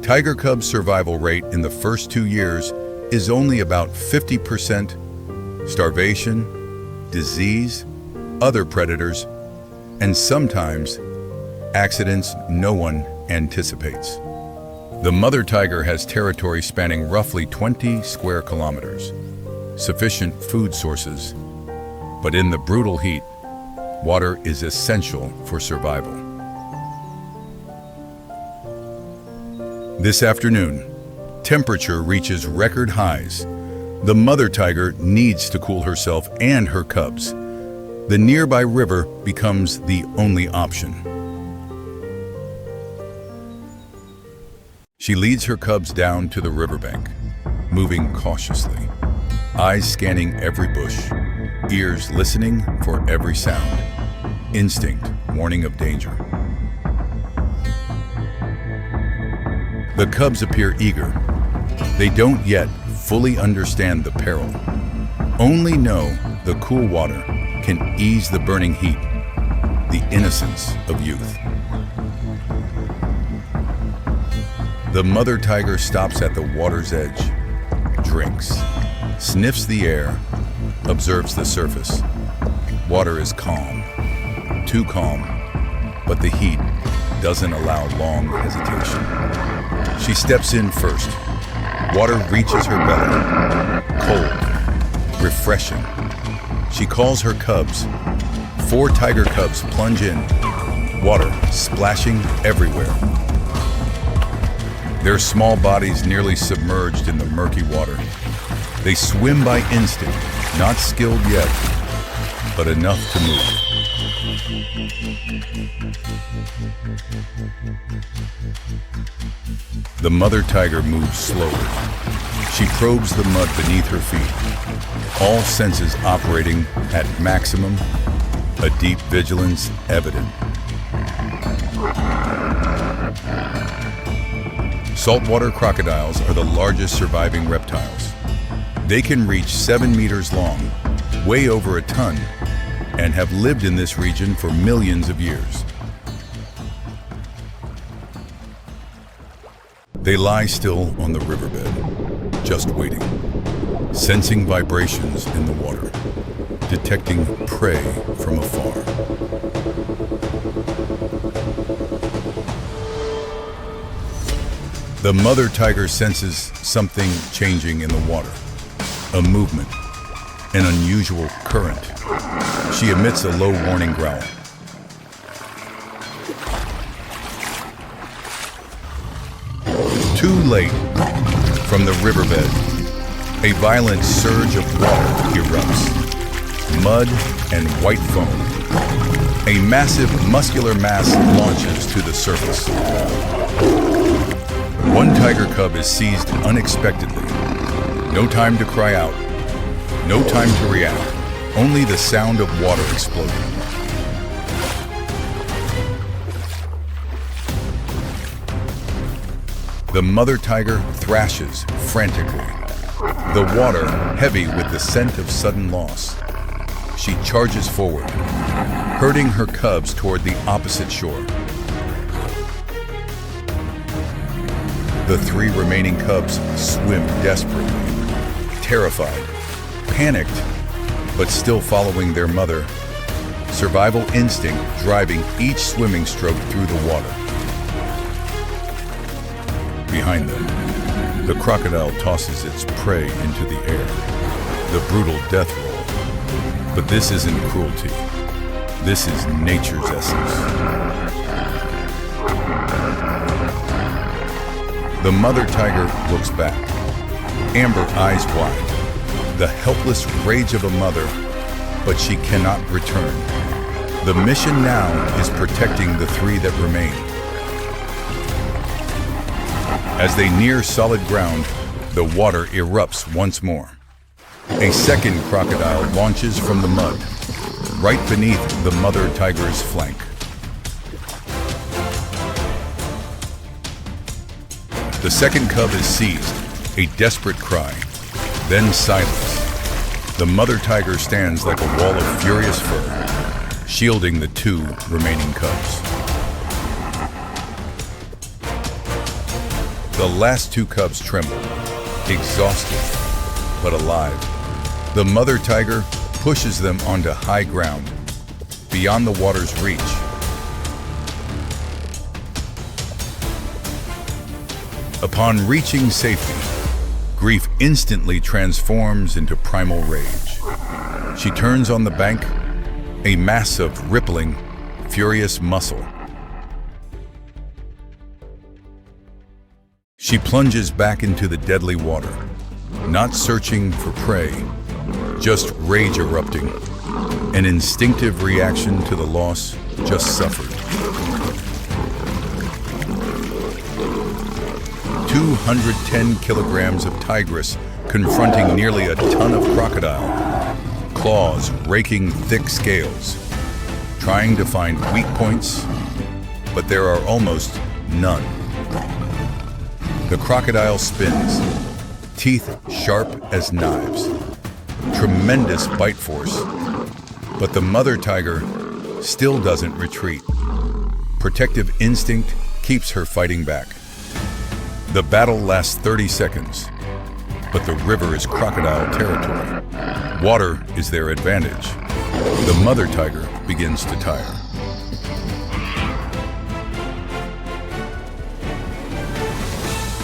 Tiger cub survival rate in the first 2 years is only about 50%. Starvation, disease, other predators, and sometimes accidents no one anticipates. The mother tiger has territory spanning roughly 20 square kilometers, sufficient food sources, but in the brutal heat, water is essential for survival. This afternoon, temperature reaches record highs. The mother tiger needs to cool herself and her cubs. The nearby river becomes the only option. She leads her cubs down to the riverbank, moving cautiously, eyes scanning every bush, ears listening for every sound, instinct warning of danger. The cubs appear eager. They don't yet fully understand the peril, only know the cool water can ease the burning heat, the innocence of youth. The mother tiger stops at the water's edge, drinks, sniffs the air, observes the surface. Water is calm, too calm, but the heat doesn't allow long hesitation. She steps in first. Water reaches her belly, cold, refreshing. She calls her cubs. 4 tiger cubs plunge in, water splashing everywhere. Their small bodies nearly submerged in the murky water. They swim by instinct, not skilled yet, but enough to move. The mother tiger moves slowly. She probes the mud beneath her feet, all senses operating at maximum, a deep vigilance evident. Saltwater crocodiles are the largest surviving reptiles. They can reach 7 meters long, weigh over a ton, and have lived in this region for millions of years. They lie still on the riverbed, just waiting, sensing vibrations in the water, detecting prey from afar. The mother tiger senses something changing in the water, a movement, an unusual current. She emits a low warning growl. Too late. From the riverbed, a violent surge of water erupts. Mud and white foam. A massive muscular mass launches to the surface. One tiger cub is seized unexpectedly. No time to cry out. No time to react. Only the sound of water exploding. The mother tiger thrashes frantically. The water heavy with the scent of sudden loss. She charges forward, herding her cubs toward the opposite shore. The 3 remaining cubs swim desperately, terrified, panicked, but still following their mother, survival instinct driving each swimming stroke through the water. Behind them, the crocodile tosses its prey into the air, the brutal death roll. But this isn't cruelty. This is nature's essence. The mother tiger looks back, amber eyes wide, the helpless rage of a mother, but she cannot return. The mission now is protecting the 3 that remain. As they near solid ground, the water erupts once more. A second crocodile launches from the mud, right beneath the mother tiger's flank. The second cub is seized, a desperate cry, then silence. The mother tiger stands like a wall of furious fur, shielding the 2 remaining cubs. The last 2 cubs tremble, exhausted, but alive. The mother tiger pushes them onto high ground, beyond the water's reach. Upon reaching safety, grief instantly transforms into primal rage. She turns on the bank, a mass of rippling, furious muscle. She plunges back into the deadly water, not searching for prey, just rage erupting, an instinctive reaction to the loss just suffered. 210 kilograms of tigress confronting nearly a ton of crocodile, claws raking thick scales, trying to find weak points, but there are almost none. The crocodile spins, teeth sharp as knives, tremendous bite force, but the mother tiger still doesn't retreat. Protective instinct keeps her fighting back. The battle lasts 30 seconds, but the river is crocodile territory. Water is their advantage. The mother tiger begins to tire.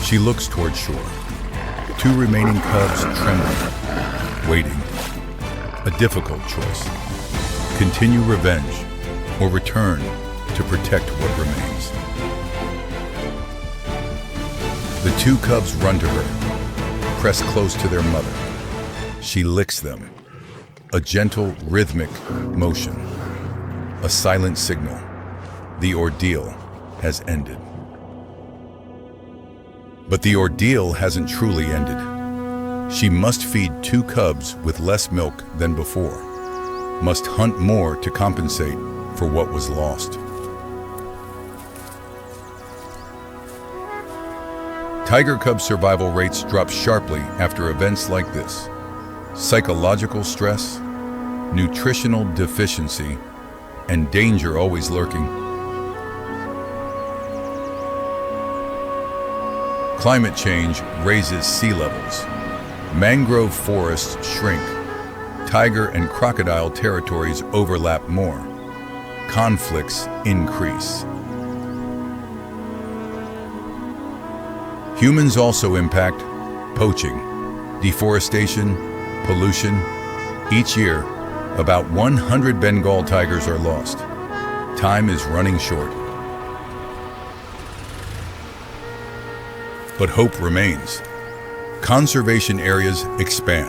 She looks toward shore. Two remaining cubs tremble, waiting. A difficult choice. Continue revenge or return to protect what remains. The two cubs run to her, press close to their mother. She licks them. A gentle, rhythmic motion. A silent signal. The ordeal has ended. But the ordeal hasn't truly ended. She must feed two cubs with less milk than before, must hunt more to compensate for what was lost. Tiger cub survival rates drop sharply after events like this. Psychological stress, nutritional deficiency, and danger always lurking. Climate change raises sea levels. Mangrove forests shrink. Tiger and crocodile territories overlap more. Conflicts increase. Humans also impact poaching, deforestation, pollution. Each year, about 100 Bengal tigers are lost. Time is running short. But hope remains. Conservation areas expand.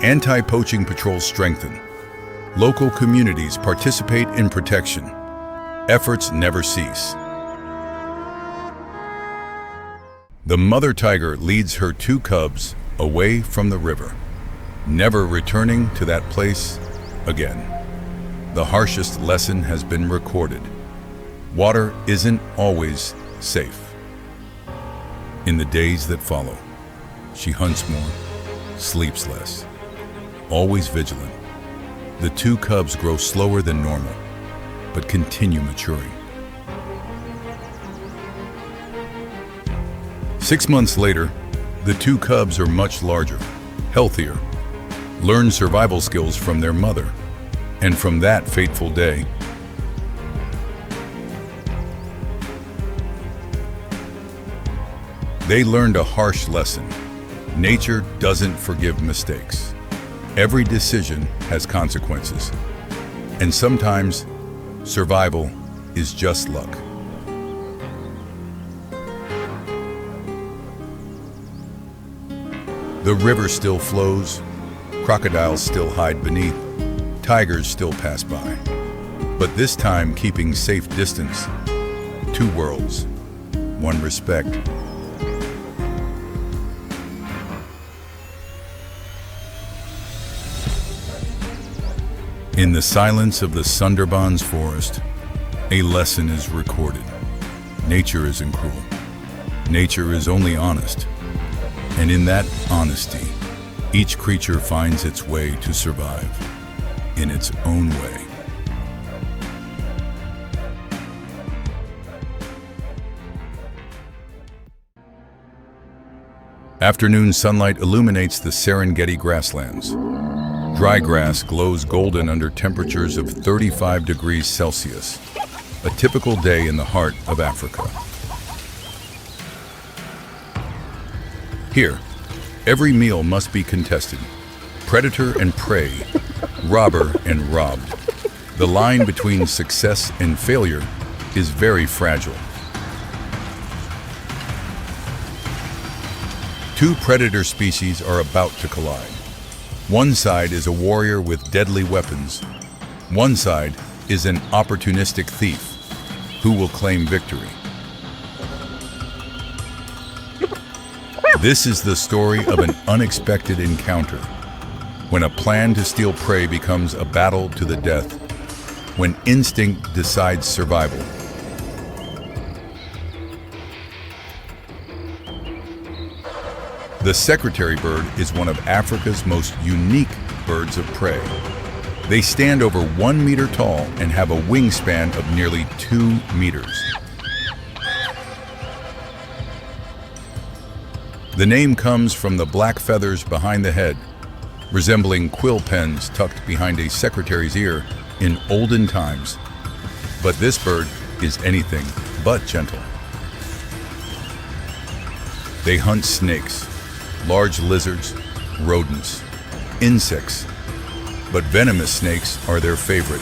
Anti-poaching patrols strengthen. Local communities participate in protection. Efforts never cease. The mother tiger leads her two cubs away from the river, never returning to that place again. The harshest lesson has been recorded. Water isn't always safe. In the days that follow, she hunts more, sleeps less, always vigilant. The two cubs grow slower than normal, but continue maturing. 6 months later, the two cubs are much larger, healthier, learn survival skills from their mother, and from that fateful day, they learned a harsh lesson. Nature doesn't forgive mistakes. Every decision has consequences. And sometimes, survival is just luck. The river still flows, crocodiles still hide beneath, tigers still pass by. But this time keeping safe distance. Two worlds, one respect. In the silence of the Sundarbans forest, a lesson is recorded. Nature isn't cruel. Nature is only honest. And in that honesty, each creature finds its way to survive in its own way. Afternoon sunlight illuminates the Serengeti grasslands. Dry grass glows golden under temperatures of 35 degrees Celsius, a typical day in the heart of Africa. Here, every meal must be contested. Predator and prey, robber and robbed. The line between success and failure is very fragile. Two predator species are about to collide. One side is a warrior with deadly weapons. One side is an opportunistic thief who will claim victory. This is the story of an unexpected encounter, when a plan to steal prey becomes a battle to the death, when instinct decides survival. The secretary bird is one of Africa's most unique birds of prey. They stand over 1 meter tall and have a wingspan of nearly 2 meters. The name comes from the black feathers behind the head, resembling quill pens tucked behind a secretary's ear in olden times. But this bird is anything but gentle. They hunt snakes, large lizards, rodents, insects, but venomous snakes are their favorite.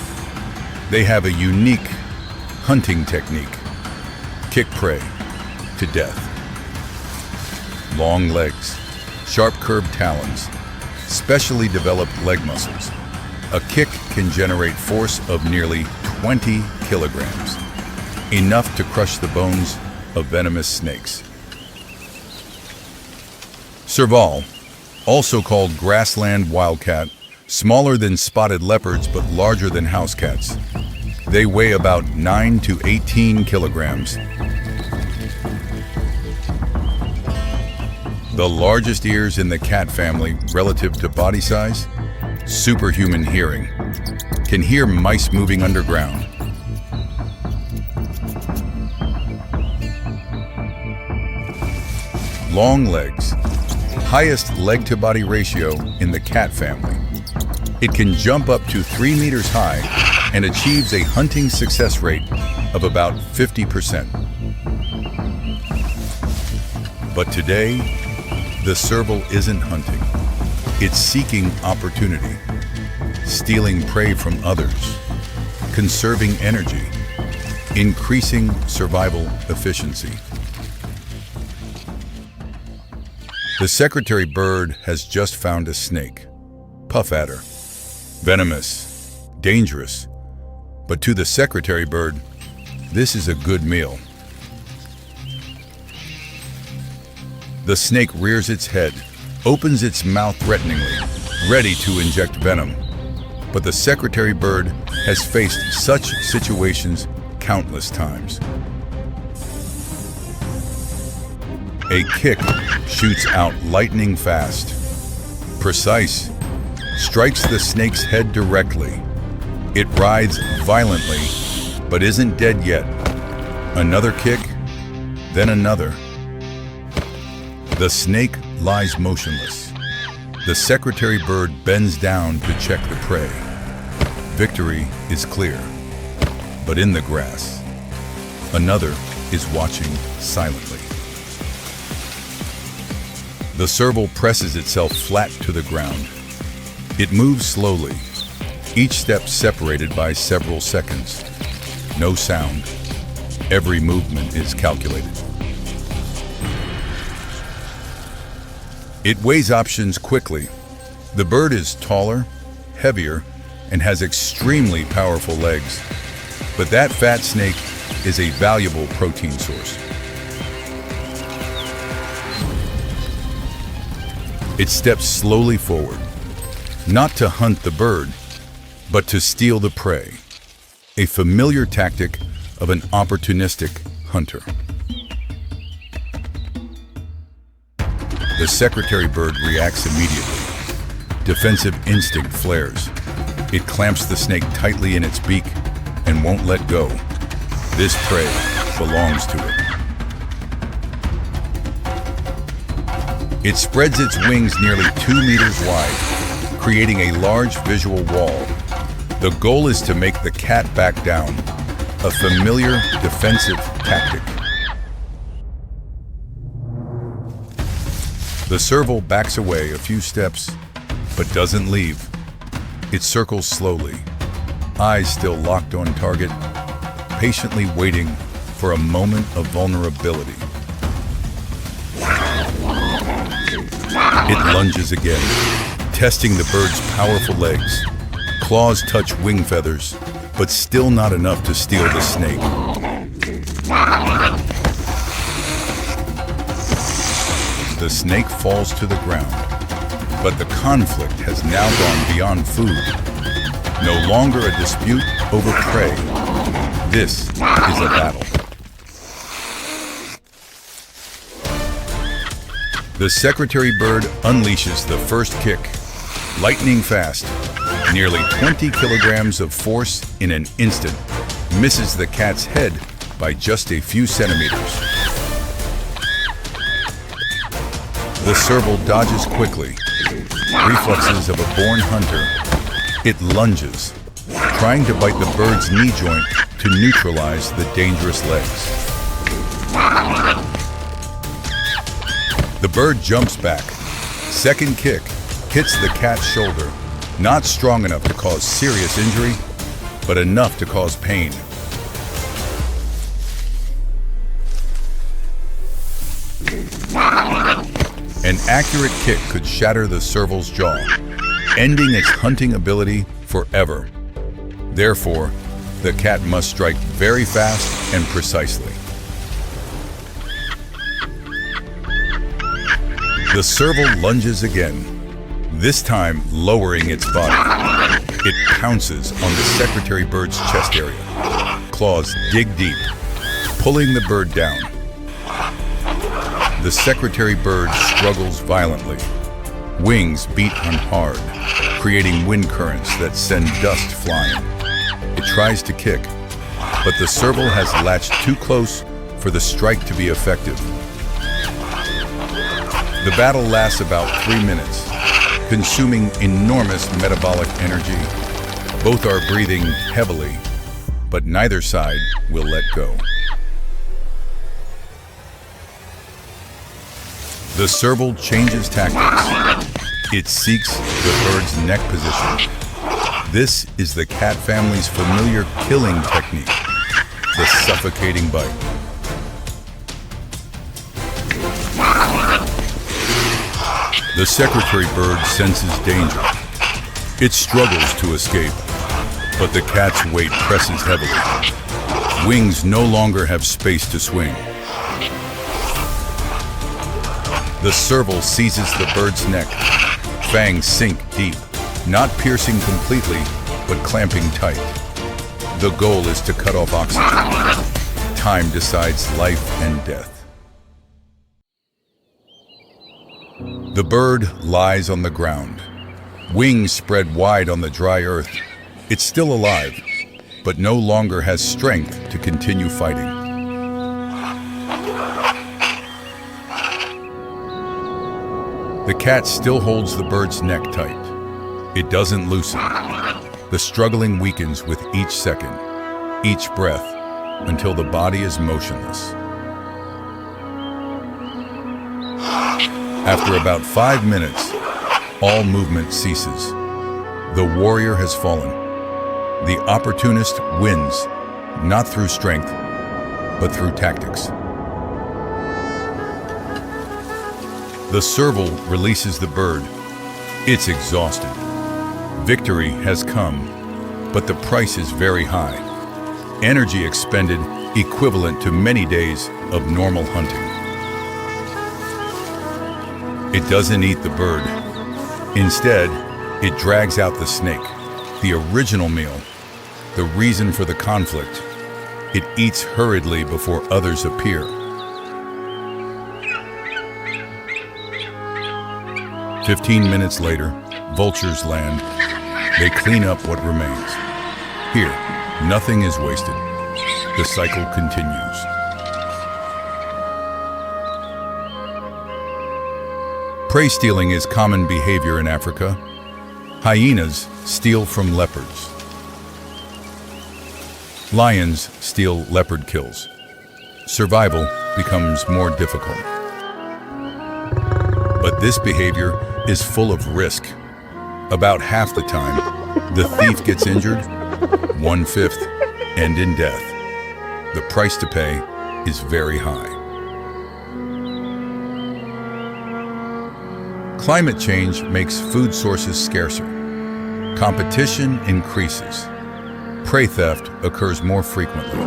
They have a unique hunting technique: kick prey to death. Long legs, sharp curved talons, specially developed leg muscles. A kick can generate force of nearly 20 kilograms, enough to crush the bones of venomous snakes. Serval, also called grassland wildcat, smaller than spotted leopards but larger than house cats. They weigh about 9 to 18 kilograms. The largest ears in the cat family relative to body size, superhuman hearing, can hear mice moving underground. Long legs, highest leg-to-body ratio in the cat family. It can jump up to 3 meters high and achieves a hunting success rate of about 50%. But today, the serval isn't hunting. It's seeking opportunity, stealing prey from others, conserving energy, increasing survival efficiency. The secretary bird has just found a snake, puff adder. Venomous, dangerous, but to the secretary bird, this is a good meal. The snake rears its head, opens its mouth threateningly, ready to inject venom. But the secretary bird has faced such situations countless times. A kick shoots out lightning fast, precise, strikes the snake's head directly. It writhes violently, but isn't dead yet. Another kick, then another. The snake lies motionless. The secretary bird bends down to check the prey. Victory is clear, but in the grass, another is watching silently. The serval presses itself flat to the ground. It moves slowly, each step separated by several seconds. No sound. Every movement is calculated. It weighs options quickly. The bird is taller, heavier, and has extremely powerful legs. But that fat snake is a valuable protein source. It steps slowly forward, not to hunt the bird, but to steal the prey, a familiar tactic of an opportunistic hunter. The secretary bird reacts immediately. Defensive instinct flares. It clamps the snake tightly in its beak and won't let go. This prey belongs to it. It spreads its wings nearly 2 meters wide, creating a large visual wall. The goal is to make the cat back down, a familiar defensive tactic. The serval backs away a few steps, but doesn't leave. It circles slowly, eyes still locked on target, patiently waiting for a moment of vulnerability. It lunges again, testing the bird's powerful legs. Claws touch wing feathers, but still not enough to steal the snake. The snake falls to the ground, but the conflict has now gone beyond food. No longer a dispute over prey. This is a battle. The secretary bird unleashes the first kick, lightning fast. Nearly 20 kilograms of force in an instant, misses the cat's head by just a few centimeters. The serval dodges quickly. Reflexes of a born hunter. It lunges, trying to bite the bird's knee joint to neutralize the dangerous legs. The bird jumps back. Second kick hits the cat's shoulder. Not strong enough to cause serious injury, but enough to cause pain. An accurate kick could shatter the serval's jaw, ending its hunting ability forever. Therefore, the cat must strike very fast and precisely. The serval lunges again, this time lowering its body. It pounces on the secretary bird's chest area. Claws dig deep, pulling the bird down. The secretary bird struggles violently. Wings beat on hard, creating wind currents that send dust flying. It tries to kick, but the serval has latched too close for the strike to be effective. The battle lasts about 3 minutes, consuming enormous metabolic energy. Both are breathing heavily, but neither side will let go. The serval changes tactics. It seeks the bird's neck position. This is the cat family's familiar killing technique, the suffocating bite. The secretary bird senses danger. It struggles to escape, but the cat's weight presses heavily. Wings no longer have space to swing. The serval seizes the bird's neck. Fangs sink deep, not piercing completely, but clamping tight. The goal is to cut off oxygen. Time decides life and death. The bird lies on the ground, wings spread wide on the dry earth. It's still alive, but no longer has strength to continue fighting. The cat still holds the bird's neck tight. It doesn't loosen. The struggling weakens with each second, each breath, until the body is motionless. After about 5 minutes, all movement ceases. The warrior has fallen. The opportunist wins, not through strength, but through tactics. The serval releases the bird. It's exhausted. Victory has come, but the price is very high. Energy expended equivalent to many days of normal hunting. It doesn't eat the bird. Instead, it drags out the snake, the original meal, the reason for the conflict. It eats hurriedly before others appear. 15 minutes later, vultures land. They clean up what remains. Here, nothing is wasted. The cycle continues. Prey stealing is common behavior in Africa. Hyenas steal from leopards. Lions steal leopard kills. Survival becomes more difficult. But this behavior is full of risk. About half the time, the thief gets injured, 1/5 end in death. The price to pay is very high. Climate change makes food sources scarcer. Competition increases. Prey theft occurs more frequently.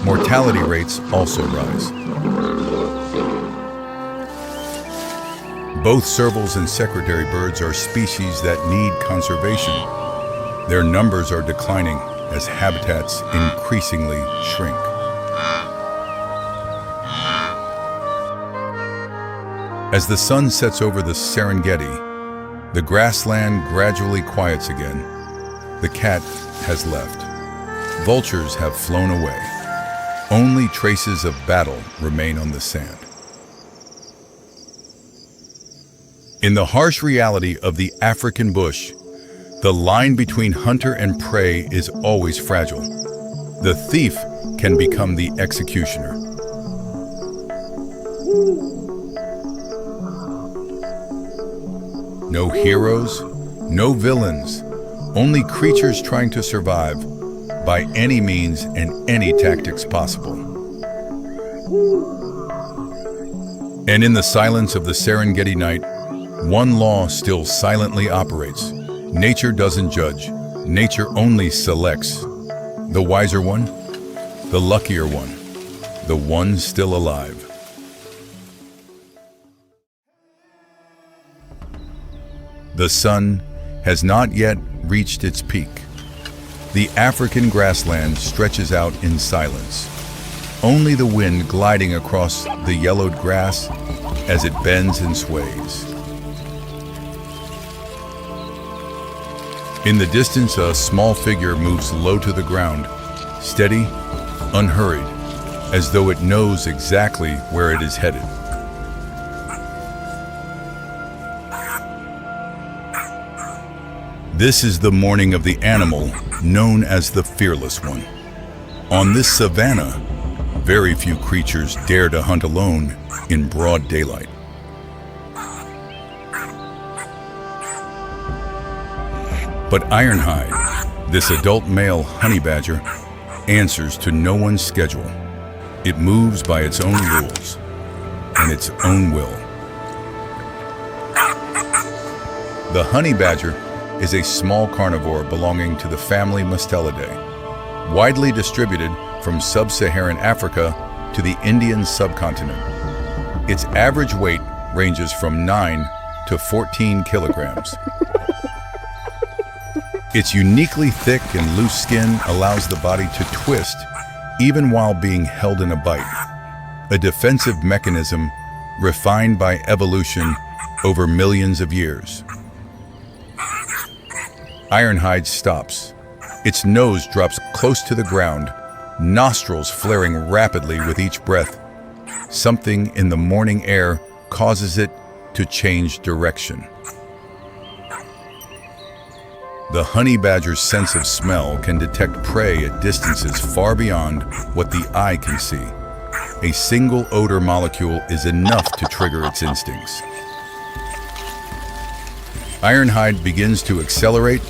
Mortality rates also rise. Both servals and secretary birds are species that need conservation. Their numbers are declining as habitats increasingly shrink. As the sun sets over the Serengeti, the grassland gradually quiets again. The cat has left. Vultures have flown away. Only traces of battle remain on the sand. In the harsh reality of the African bush, the line between hunter and prey is always fragile. The thief can become the executioner. No heroes, no villains, only creatures trying to survive by any means and any tactics possible. And in the silence of the Serengeti night, one law still silently operates. Nature doesn't judge. Nature only selects. The wiser one, the luckier one, the one still alive. The sun has not yet reached its peak. The African grassland stretches out in silence. Only the wind gliding across the yellowed grass as it bends and sways. In the distance, a small figure moves low to the ground, steady, unhurried, as though it knows exactly where it is headed. This is the morning of the animal known as the fearless one. On this savanna, very few creatures dare to hunt alone in broad daylight. But Ironhide, this adult male honey badger, answers to no one's schedule. It moves by its own rules and its own will. The honey badger is a small carnivore belonging to the family Mustelidae, widely distributed from sub-Saharan Africa to the Indian subcontinent. Its average weight ranges from 9 to 14 kilograms. Its uniquely thick and loose skin allows the body to twist even while being held in a bite, a defensive mechanism refined by evolution over millions of years. Ironhide stops. Its nose drops close to the ground, nostrils flaring rapidly with each breath. Something in the morning air causes it to change direction. The honey badger's sense of smell can detect prey at distances far beyond what the eye can see. A single odor molecule is enough to trigger its instincts. Ironhide begins to accelerate,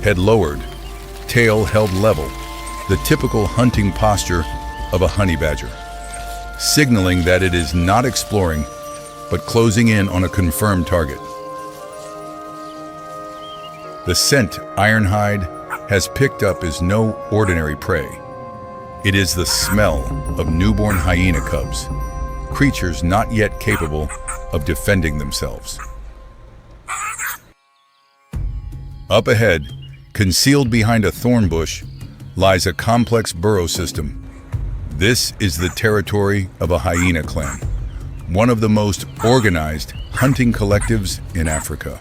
head lowered, tail held level, the typical hunting posture of a honey badger, signaling that it is not exploring, but closing in on a confirmed target. The scent Ironhide has picked up is no ordinary prey. It is the smell of newborn hyena cubs, creatures not yet capable of defending themselves. Up ahead, concealed behind a thorn bush, lies a complex burrow system. This is the territory of a hyena clan, one of the most organized hunting collectives in Africa.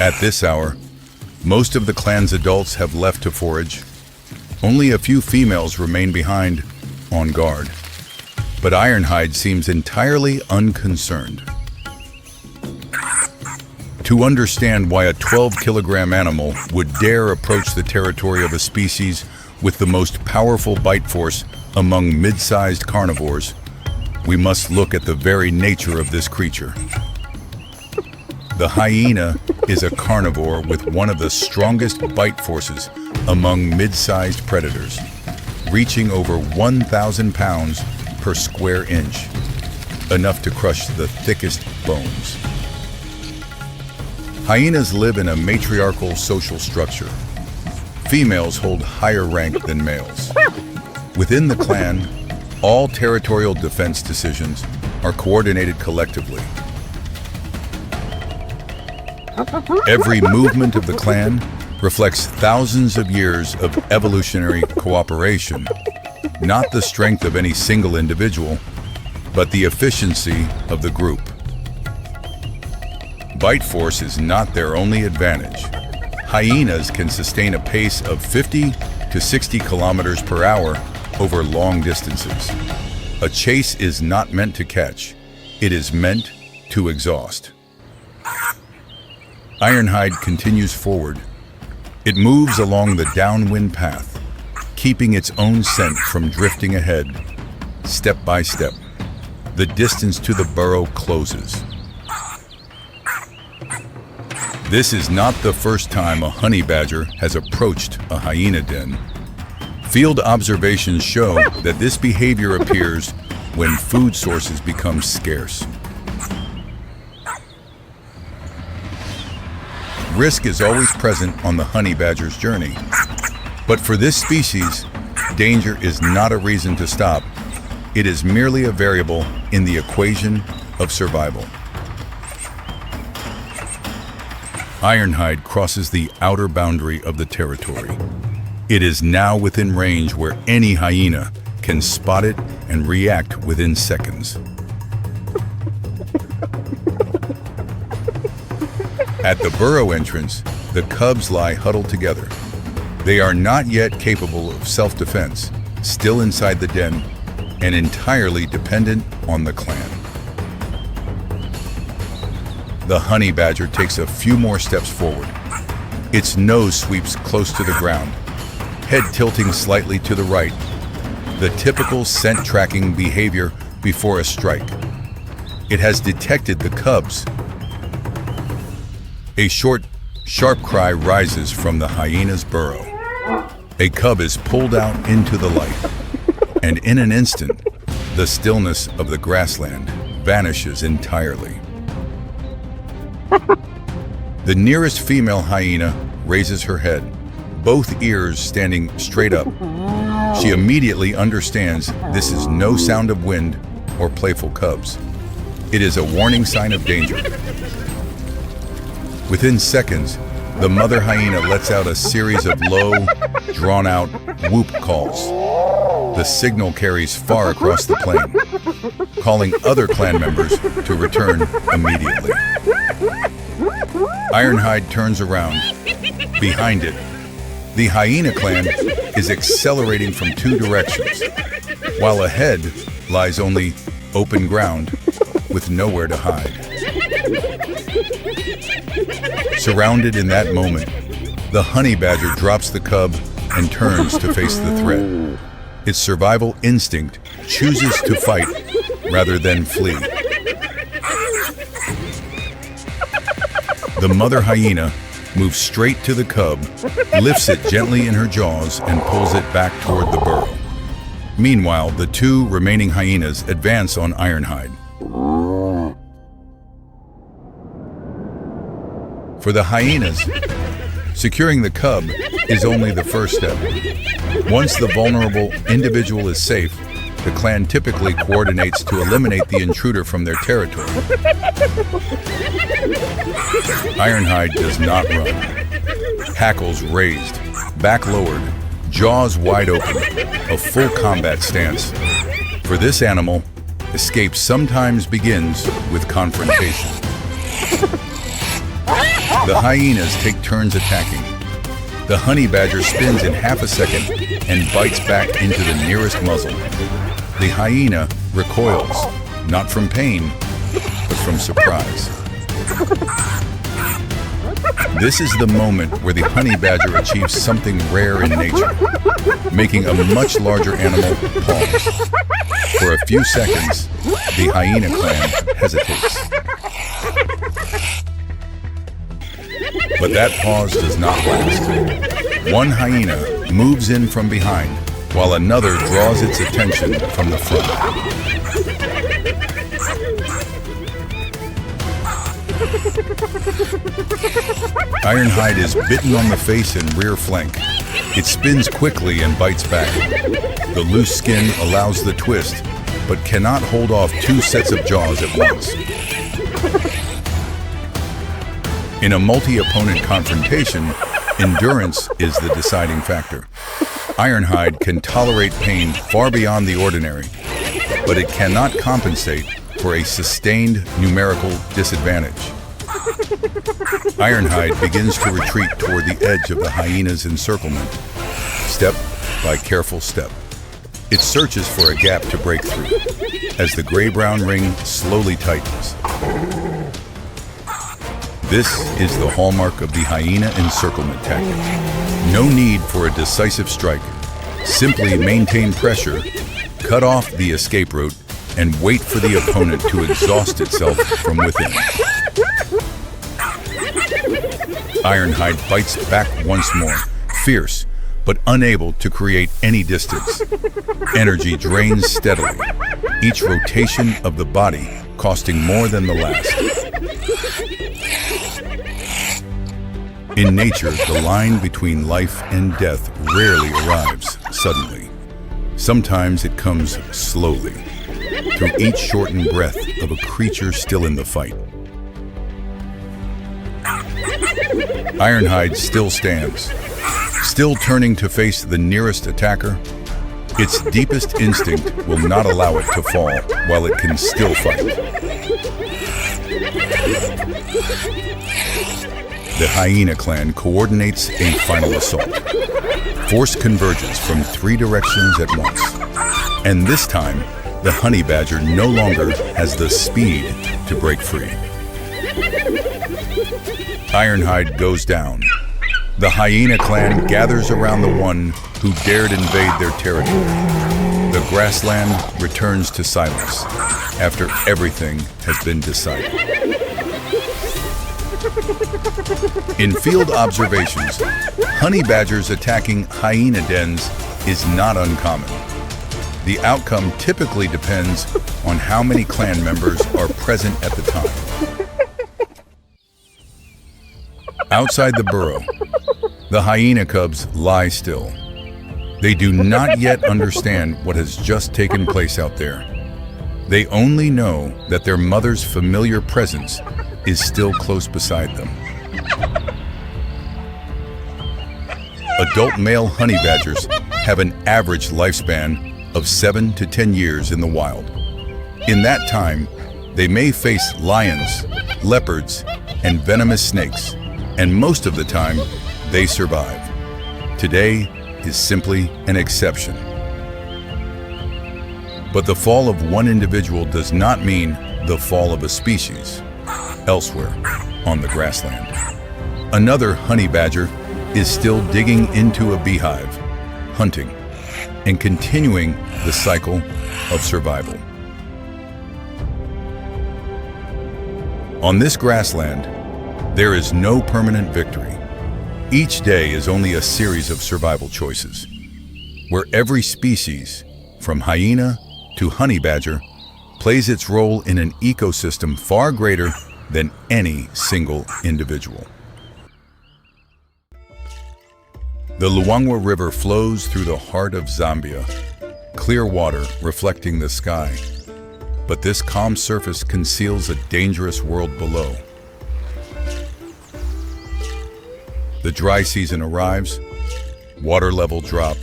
At this hour, most of the clan's adults have left to forage. Only a few females remain behind, on guard. But Ironhide seems entirely unconcerned. To understand why a 12-kilogram animal would dare approach the territory of a species with the most powerful bite force among mid-sized carnivores, we must look at the very nature of this creature. The hyena is a carnivore with one of the strongest bite forces among mid-sized predators, reaching over 1,000 pounds per square inch, enough to crush the thickest bones. Hyenas live in a matriarchal social structure. Females hold higher rank than males. Within the clan, all territorial defense decisions are coordinated collectively. Every movement of the clan reflects thousands of years of evolutionary cooperation, not the strength of any single individual, but the efficiency of the group. Bite force is not their only advantage. Hyenas can sustain a pace of 50 to 60 kilometers per hour over long distances. A chase is not meant to catch, it is meant to exhaust. Ironhide continues forward. It moves along the downwind path, keeping its own scent from drifting ahead, step by step. The distance to the burrow closes. This is not the first time a honey badger has approached a hyena den. Field observations show that this behavior appears when food sources become scarce. Risk is always present on the honey badger's journey. But for this species, danger is not a reason to stop. It is merely a variable in the equation of survival. Ironhide crosses the outer boundary of the territory. It is now within range where any hyena can spot it and react within seconds. At the burrow entrance, the cubs lie huddled together. They are not yet capable of self-defense, still inside the den, and entirely dependent on the clan. The honey badger takes a few more steps forward. Its nose sweeps close to the ground, head tilting slightly to the right, the typical scent-tracking behavior before a strike. It has detected the cubs. A short, sharp cry rises from the hyena's burrow. A cub is pulled out into the light, and in an instant, the stillness of the grassland vanishes entirely. The nearest female hyena raises her head, both ears standing straight up. She immediately understands this is no sound of wind or playful cubs. It is a warning sign of danger. Within seconds, the mother hyena lets out a series of low, drawn-out whoop calls. The signal carries far across the plain, calling other clan members to return immediately. Ironhide turns around. Behind it, the hyena clan is accelerating from two directions, while ahead lies only open ground with nowhere to hide. Surrounded in that moment, the honey badger drops the cub and turns to face the threat. Its survival instinct chooses to fight rather than flee. The mother hyena moves straight to the cub, lifts it gently in her jaws, and pulls it back toward the burrow. Meanwhile, the two remaining hyenas advance on Ironhide. For the hyenas, securing the cub is only the first step. Once the vulnerable individual is safe, the clan typically coordinates to eliminate the intruder from their territory. Ironhide does not run. Hackles raised, back lowered, jaws wide open, a full combat stance. For this animal, escape sometimes begins with confrontation. The hyenas take turns attacking. The honey badger spins in half a second and bites back into the nearest muzzle. The hyena recoils, not from pain, but from surprise. This is the moment where the honey badger achieves something rare in nature, making a much larger animal pause. For a few seconds, the hyena clan hesitates. But that pause does not last. One hyena moves in from behind, while another draws its attention from the front. Ironhide is bitten on the face and rear flank. It spins quickly and bites back. The loose skin allows the twist, but cannot hold off two sets of jaws at once. In a multi-opponent confrontation, endurance is the deciding factor. Ironhide can tolerate pain far beyond the ordinary, but it cannot compensate for a sustained numerical disadvantage. Ironhide begins to retreat toward the edge of the hyena's encirclement, step by careful step. It searches for a gap to break through as the gray-brown ring slowly tightens. This is the hallmark of the hyena encirclement tactic. No need for a decisive strike. Simply maintain pressure, cut off the escape route, and wait for the opponent to exhaust itself from within. Ironhide fights back once more, fierce, but unable to create any distance. Energy drains steadily, each rotation of the body costing more than the last. In nature, the line between life and death rarely arrives suddenly. Sometimes it comes slowly, through each shortened breath of a creature still in the fight. Ironhide still stands, still turning to face the nearest attacker. Its deepest instinct will not allow it to fall while it can still fight. The hyena clan coordinates a final assault. Force converges from three directions at once. And this time, the honey badger no longer has the speed to break free. Ironhide goes down. The hyena clan gathers around the one who dared invade their territory. The grassland returns to silence after everything has been decided. In field observations, honey badgers attacking hyena dens is not uncommon. The outcome typically depends on how many clan members are present at the time. Outside the burrow, the hyena cubs lie still. They do not yet understand what has just taken place out there. They only know that their mother's familiar presence is still close beside them. Adult male honey badgers have an average lifespan of 7 to 10 years in the wild. In that time, they may face lions, leopards, and venomous snakes, and most of the time, they survive. Today is simply an exception. But the fall of one individual does not mean the fall of a species. Elsewhere, on the grassland, another honey badger is still digging into a beehive, hunting, and continuing the cycle of survival. On this grassland, there is no permanent victory. Each day is only a series of survival choices, where every species, from hyena to honey badger, plays its role in an ecosystem far greater than any single individual. The Luangwa River flows through the heart of Zambia, clear water reflecting the sky. But this calm surface conceals a dangerous world below. The dry season arrives, water level drop,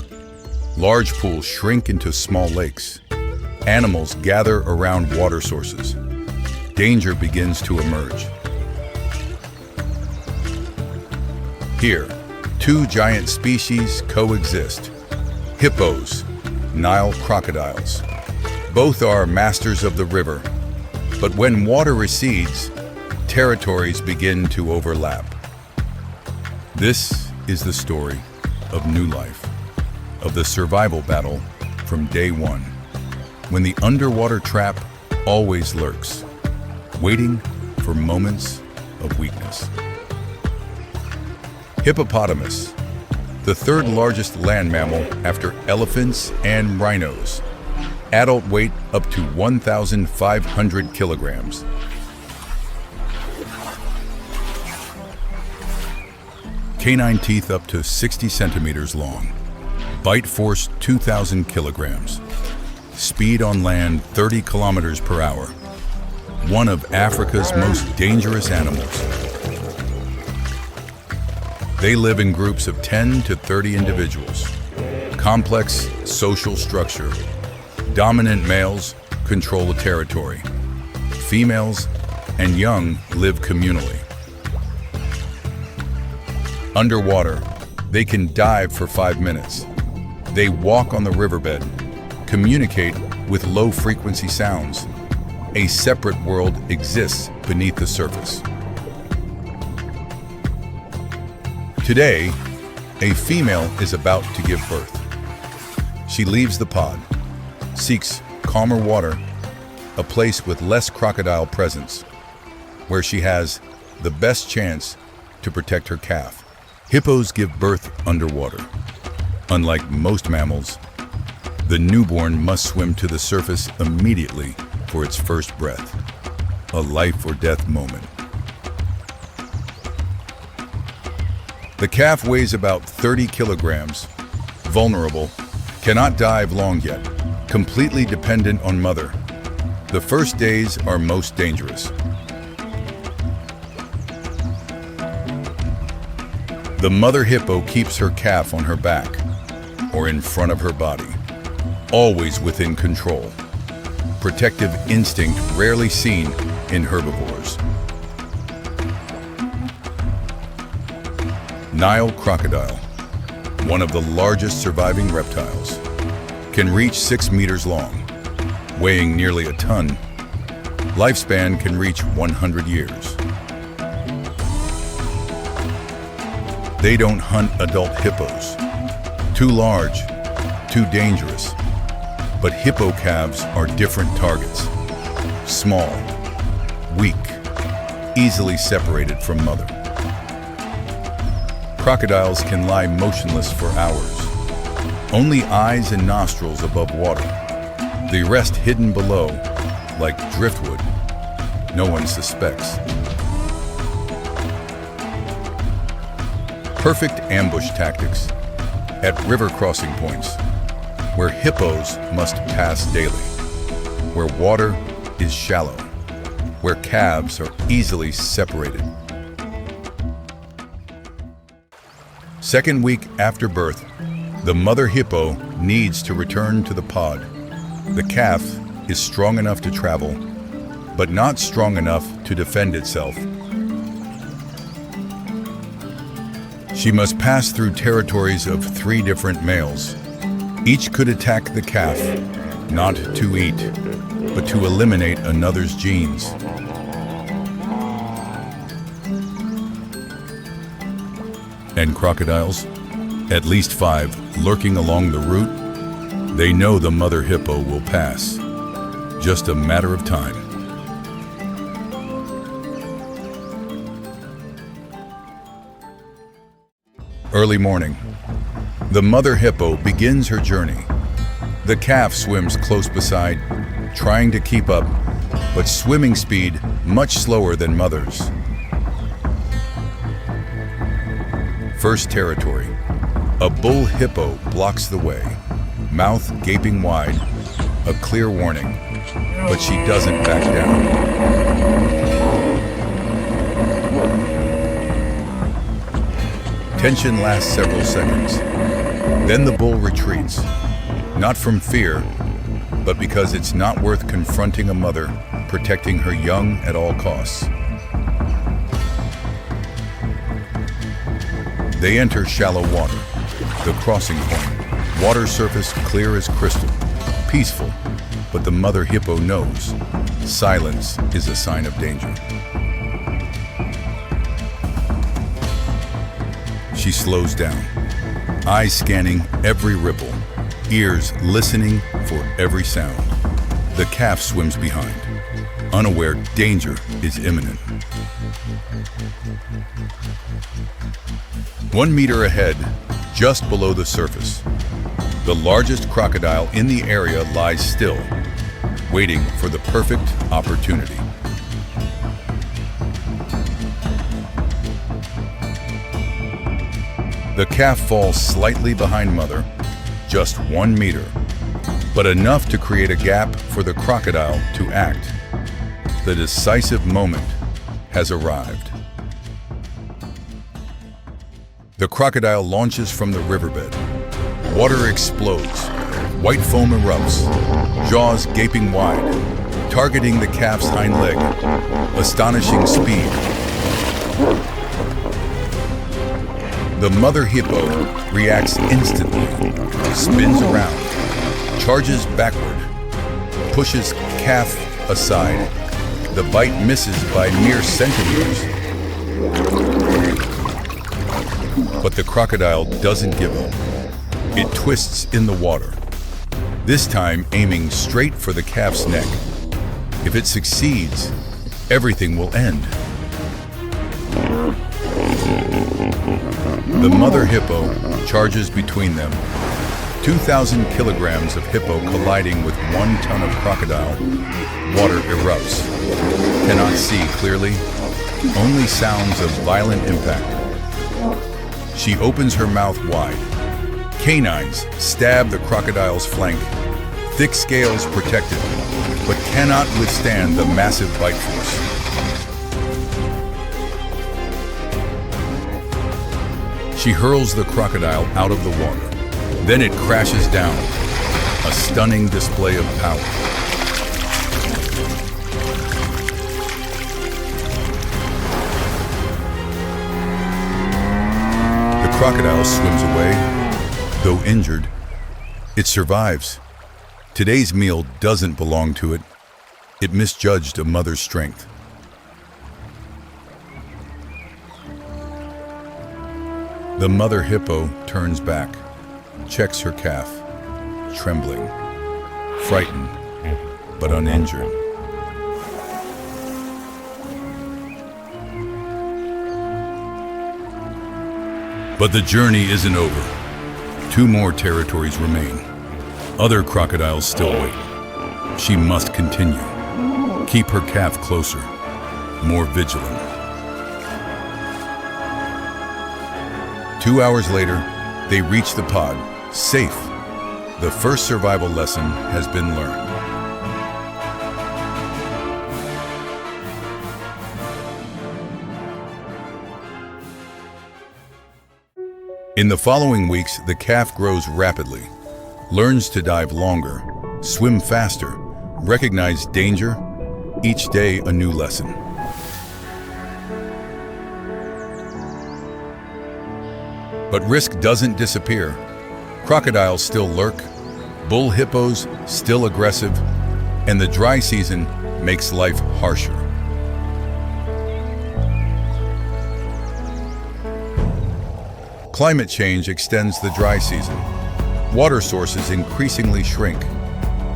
large pools shrink into small lakes, animals gather around water sources. Danger begins to emerge. Here, two giant species coexist: hippos, Nile crocodiles. Both are masters of the river, but when water recedes, territories begin to overlap. This is the story of new life, of the survival battle from day one, when the underwater trap always lurks, waiting for moments of weakness. Hippopotamus, the third largest land mammal after elephants and rhinos. Adult weight up to 1,500 kilograms. Canine teeth up to 60 centimeters long. Bite force 2,000 kilograms. speed on land 30 kilometers per hour. One of Africa's most dangerous animals. They live in groups of 10 to 30 individuals. Complex social structure. Dominant males control a territory. Females and young live communally. Underwater, they can dive for 5 minutes. They walk on the riverbed, communicate with low-frequency sounds. A separate world exists beneath the surface. Today, a female is about to give birth. She leaves the pod, seeks calmer water, a place with less crocodile presence, where she has the best chance to protect her calf. Hippos give birth underwater. Unlike most mammals, the newborn must swim to the surface immediately for its first breath, a life or death moment. The calf weighs about 30 kilograms, vulnerable, cannot dive long yet, completely dependent on mother. The first days are most dangerous. The mother hippo keeps her calf on her back or in front of her body, always within control. Protective instinct rarely seen in herbivores. Nile crocodile, one of the largest surviving reptiles, can reach 6 meters long, weighing nearly a ton. Lifespan can reach 100 years. They don't hunt adult hippos. Too large, too dangerous. But hippo calves are different targets. Small, weak, easily separated from mother. Crocodiles can lie motionless for hours. Only eyes and nostrils above water. The rest hidden below, like driftwood. No one suspects. Perfect ambush tactics at river crossing points, where hippos must pass daily, where water is shallow, where calves are easily separated. Second week after birth, the mother hippo needs to return to the pod. The calf is strong enough to travel, but not strong enough to defend itself. She must pass through territories of 3 different males. Each could attack the calf, not to eat, but to eliminate another's genes. And crocodiles, at least 5, lurking along the route, they know the mother hippo will pass. Just a matter of time. Early morning, the mother hippo begins her journey. The calf swims close beside, trying to keep up, but swimming speed much slower than mother's. First territory. A bull hippo blocks the way, mouth gaping wide, a clear warning, but she doesn't back down. Tension lasts several seconds. Then the bull retreats, not from fear, but because it's not worth confronting a mother protecting her young at all costs. They enter shallow water, the crossing point, water surface clear as crystal, peaceful, but the mother hippo knows silence is a sign of danger. She slows down, eyes scanning every ripple, ears listening for every sound. The calf swims behind, unaware danger is imminent. 1 meter ahead, just below the surface, the largest crocodile in the area lies still, waiting for the perfect opportunity. The calf falls slightly behind mother, just 1 meter, but enough to create a gap for the crocodile to act. The decisive moment has arrived. The crocodile launches from the riverbed. Water explodes. White foam erupts, jaws gaping wide, targeting the calf's hind leg. Astonishing speed. The mother hippo reacts instantly, spins around, charges backward, pushes calf aside. The bite misses by mere centimeters. But the crocodile doesn't give up. It twists in the water, this time aiming straight for the calf's neck. If it succeeds, everything will end. The mother hippo charges between them. 2,000 kilograms of hippo colliding with 1 ton of crocodile. Water erupts. Cannot see clearly. Only sounds of violent impact. She opens her mouth wide. Canines stab the crocodile's flank. Thick scales protect it, but cannot withstand the massive bite force. She hurls the crocodile out of the water. Then it crashes down, a stunning display of power. The crocodile swims away. Though injured, it survives. Today's meal doesn't belong to it. It misjudged a mother's strength. The mother hippo turns back, checks her calf, trembling, frightened, but uninjured. But the journey isn't over. 2 more territories remain. Other crocodiles still wait. She must continue. Keep her calf closer, more vigilant. 2 hours later, they reach the pod, safe. The first survival lesson has been learned. In the following weeks, the calf grows rapidly, learns to dive longer, swim faster, recognize danger, each day a new lesson. But risk doesn't disappear. Crocodiles still lurk, bull hippos still aggressive, and the dry season makes life harsher. Climate change extends the dry season. Water sources increasingly shrink.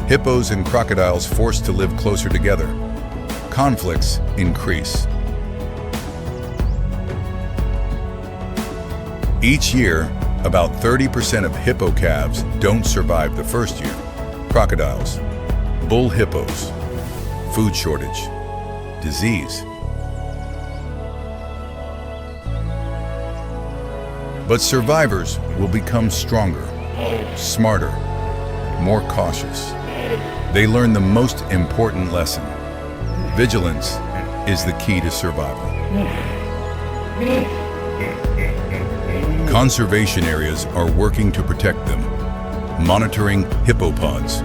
Hippos and crocodiles forced to live closer together. Conflicts increase. Each year, about 30% of hippo calves don't survive the first year. Crocodiles, bull hippos, food shortage, disease. But survivors will become stronger, smarter, more cautious. They learn the most important lesson. Vigilance is the key to survival. Conservation areas are working to protect them, monitoring hippopods,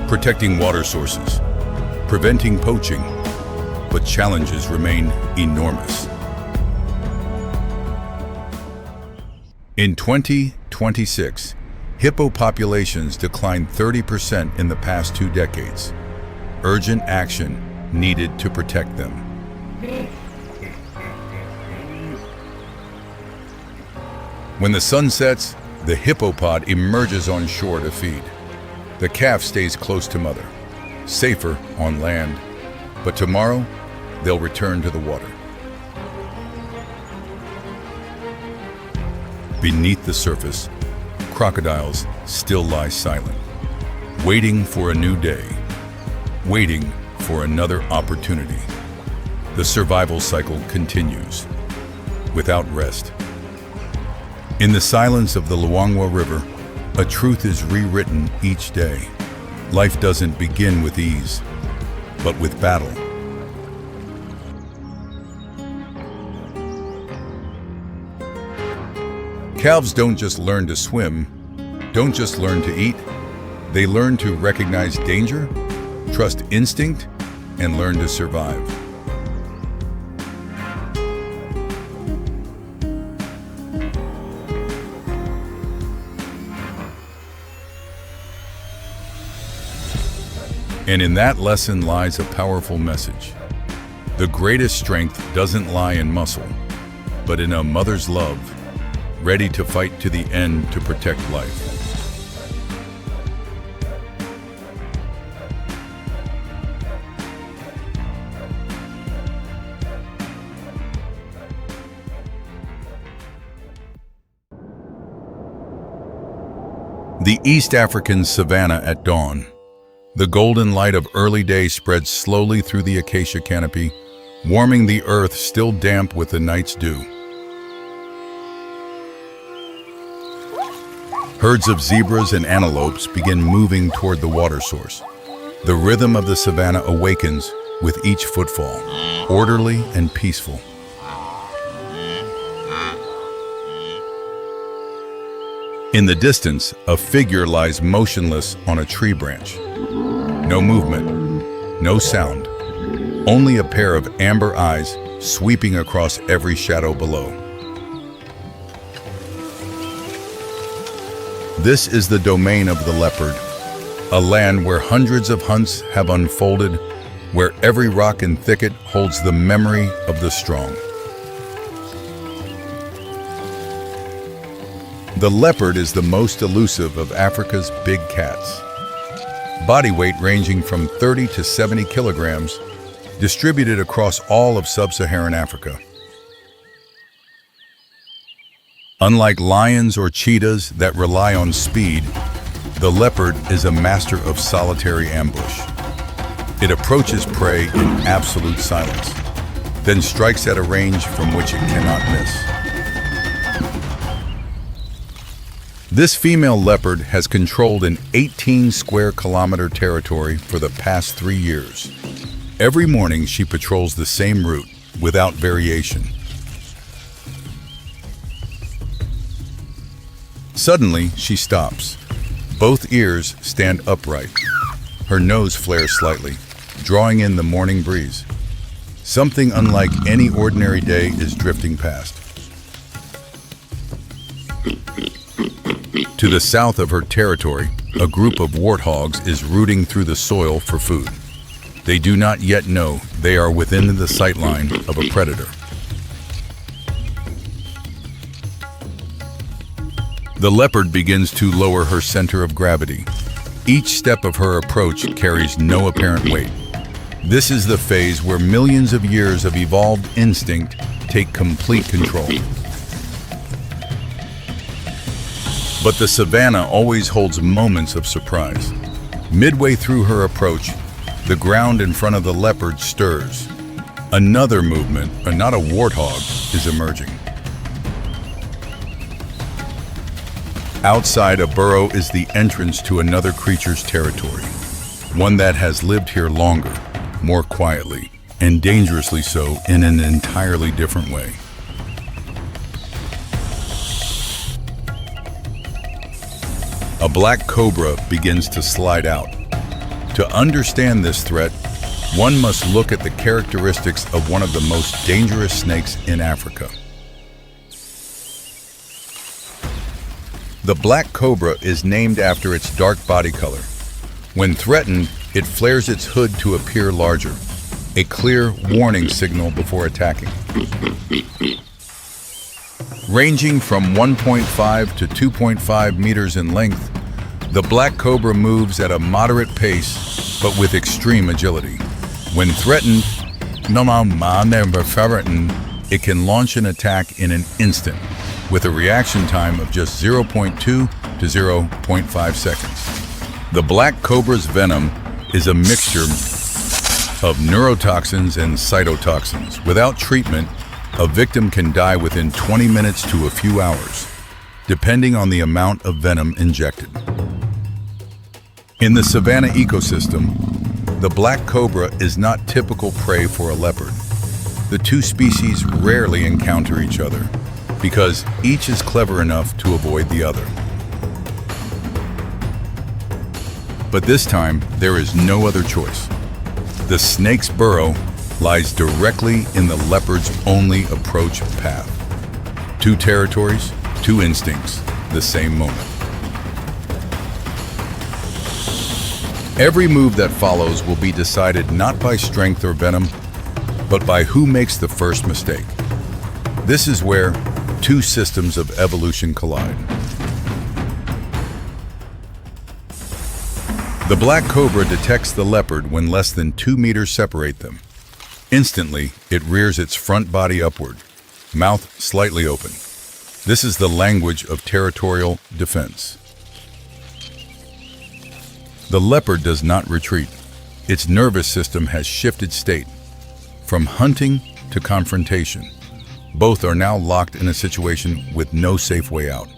protecting water sources, preventing poaching, but challenges remain enormous. In 2026, hippo populations declined 30% in the past 2 decades. Urgent action needed to protect them. When the sun sets, the hippopod emerges on shore to feed. The calf stays close to mother, safer on land, but tomorrow they'll return to the water. Beneath the surface, crocodiles still lie silent, waiting for a new day, waiting for another opportunity. The survival cycle continues, without rest. In the silence of the Luangwa River, a truth is rewritten each day. Life doesn't begin with ease, but with battle. Calves don't just learn to swim, don't just learn to eat. They learn to recognize danger, trust instinct, and learn to survive. And in that lesson lies a powerful message. The greatest strength doesn't lie in muscle, but in a mother's love, ready to fight to the end to protect life. The East African savanna at dawn. The golden light of early day spreads slowly through the acacia canopy, warming the earth still damp with the night's dew. Herds of zebras and antelopes begin moving toward the water source. The rhythm of the savanna awakens with each footfall, orderly and peaceful. In the distance, a figure lies motionless on a tree branch. No movement, no sound, only a pair of amber eyes sweeping across every shadow below. This is the domain of the leopard, a land where hundreds of hunts have unfolded, where every rock and thicket holds the memory of the strong. The leopard is the most elusive of Africa's big cats. Body weight ranging from 30 to 70 kilograms, distributed across all of sub-Saharan Africa. Unlike lions or cheetahs that rely on speed, the leopard is a master of solitary ambush. It approaches prey in absolute silence, then strikes at a range from which it cannot miss. This female leopard has controlled an 18 square kilometer territory for the past 3 years. Every morning she patrols the same route without variation. Suddenly, she stops. Both ears stand upright. Her nose flares slightly, drawing in the morning breeze. Something unlike any ordinary day is drifting past. To the south of her territory, a group of warthogs is rooting through the soil for food. They do not yet know they are within the sightline of a predator. The leopard begins to lower her center of gravity. Each step of her approach carries no apparent weight. This is the phase where millions of years of evolved instinct take complete control. But the savanna always holds moments of surprise. Midway through her approach, the ground in front of the leopard stirs. Another movement, but not a warthog, is emerging. Outside a burrow is the entrance to another creature's territory, one that has lived here longer, more quietly, and dangerously so in an entirely different way. A black cobra begins to slide out. To understand this threat, one must look at the characteristics of one of the most dangerous snakes in Africa. The black cobra is named after its dark body color. When threatened, it flares its hood to appear larger, a clear warning signal before attacking. Ranging from 1.5 to 2.5 meters in length, the black cobra moves at a moderate pace, but with extreme agility. When threatened, it can launch an attack in an instant, with a reaction time of just 0.2 to 0.5 seconds. The black cobra's venom is a mixture of neurotoxins and cytotoxins. Without treatment, a victim can die within 20 minutes to a few hours, depending on the amount of venom injected. In the savanna ecosystem, the black cobra is not typical prey for a leopard. The two species rarely encounter each other because each is clever enough to avoid the other. But this time, there is no other choice. The snake's burrow lies directly in the leopard's only approach path. Two territories, two instincts, the same moment. Every move that follows will be decided not by strength or venom, but by who makes the first mistake. This is where two systems of evolution collide. The black cobra detects the leopard when less than 2 meters separate them. Instantly, it rears its front body upward, mouth slightly open. This is the language of territorial defense. The leopard does not retreat. Its nervous system has shifted state. From hunting to confrontation, both are now locked in a situation with no safe way out.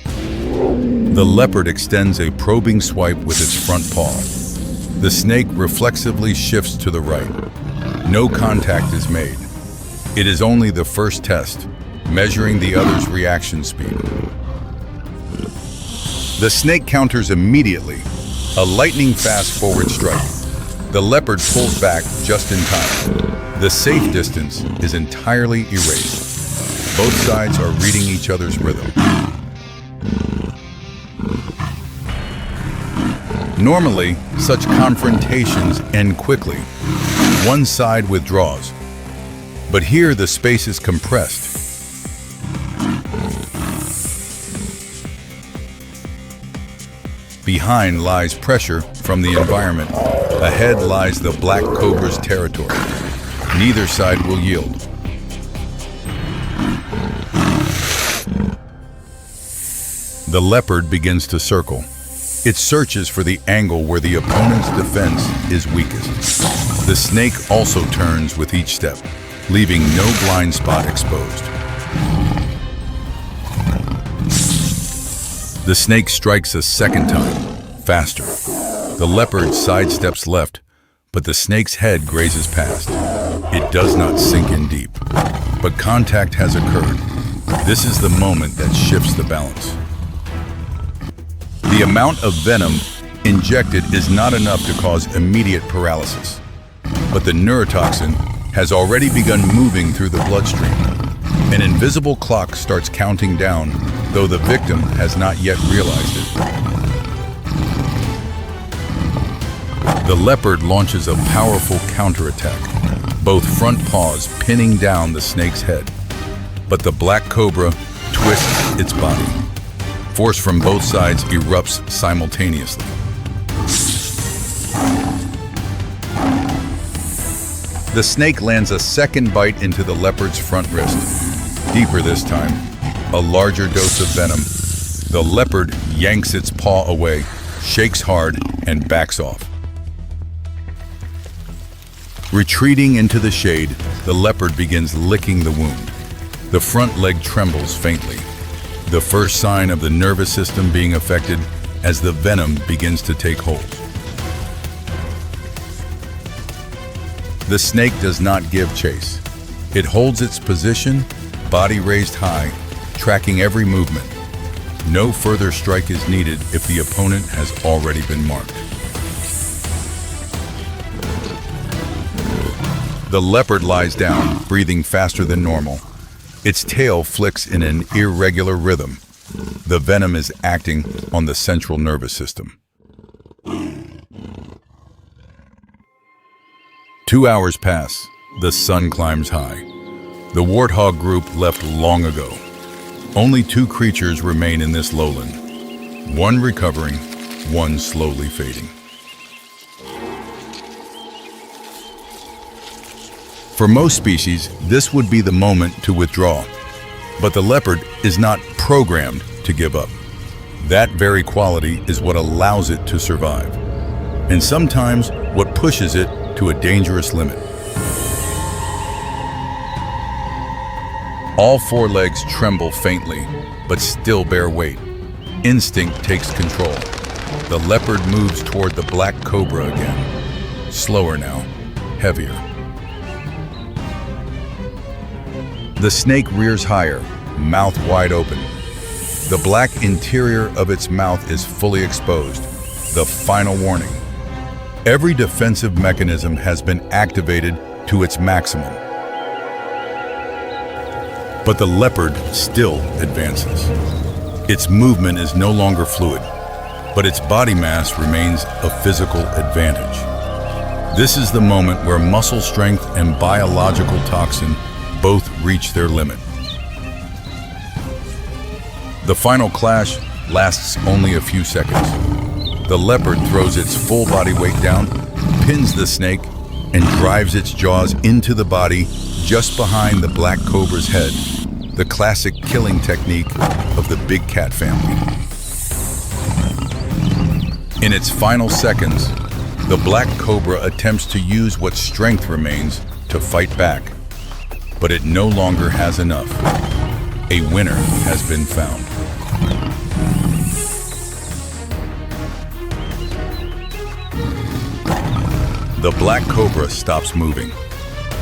The leopard extends a probing swipe with its front paw. The snake reflexively shifts to the right. No contact is made. It is only the first test, measuring the other's reaction speed. The snake counters immediately, a lightning-fast forward strike. The leopard pulls back just in time. The safe distance is entirely erased. Both sides are reading each other's rhythm. Normally, such confrontations end quickly. One side withdraws. But here the space is compressed. Behind lies pressure from the environment. Ahead lies the black cobra's territory. Neither side will yield. The leopard begins to circle. It searches for the angle where the opponent's defense is weakest. The snake also turns with each step, leaving no blind spot exposed. The snake strikes a second time, faster. The leopard sidesteps left, but the snake's head grazes past. It does not sink in deep, but contact has occurred. This is the moment that shifts the balance. The amount of venom injected is not enough to cause immediate paralysis, but the neurotoxin has already begun moving through the bloodstream. An invisible clock starts counting down, though the victim has not yet realized it. The leopard launches a powerful counterattack, both front paws pinning down the snake's head. But the black cobra twists its body. Force from both sides erupts simultaneously. The snake lands a second bite into the leopard's front wrist. Deeper this time, a larger dose of venom. The leopard yanks its paw away, shakes hard, and backs off. Retreating into the shade, the leopard begins licking the wound. The front leg trembles faintly, the first sign of the nervous system being affected as the venom begins to take hold. The snake does not give chase. It holds its position, body raised high, tracking every movement. No further strike is needed if the opponent has already been marked. The leopard lies down, breathing faster than normal. Its tail flicks in an irregular rhythm. The venom is acting on the central nervous system. 2 hours pass. The sun climbs high. The warthog group left long ago. Only 2 creatures remain in this lowland. One recovering, one slowly fading. For most species, this would be the moment to withdraw. But the leopard is not programmed to give up. That very quality is what allows it to survive, and sometimes what pushes it to a dangerous limit. All 4 legs tremble faintly, but still bear weight. Instinct takes control. The leopard moves toward the black cobra again. Slower now, heavier. The snake rears higher, mouth wide open. The black interior of its mouth is fully exposed. The final warning. Every defensive mechanism has been activated to its maximum. But the leopard still advances. Its movement is no longer fluid, but its body mass remains a physical advantage. This is the moment where muscle strength and biological toxin both reach their limit. The final clash lasts only a few seconds. The leopard throws its full body weight down, pins the snake, and drives its jaws into the body just behind the black cobra's head, the classic killing technique of the big cat family. In its final seconds, the black cobra attempts to use what strength remains to fight back. But it no longer has enough. A winner has been found. The black cobra stops moving.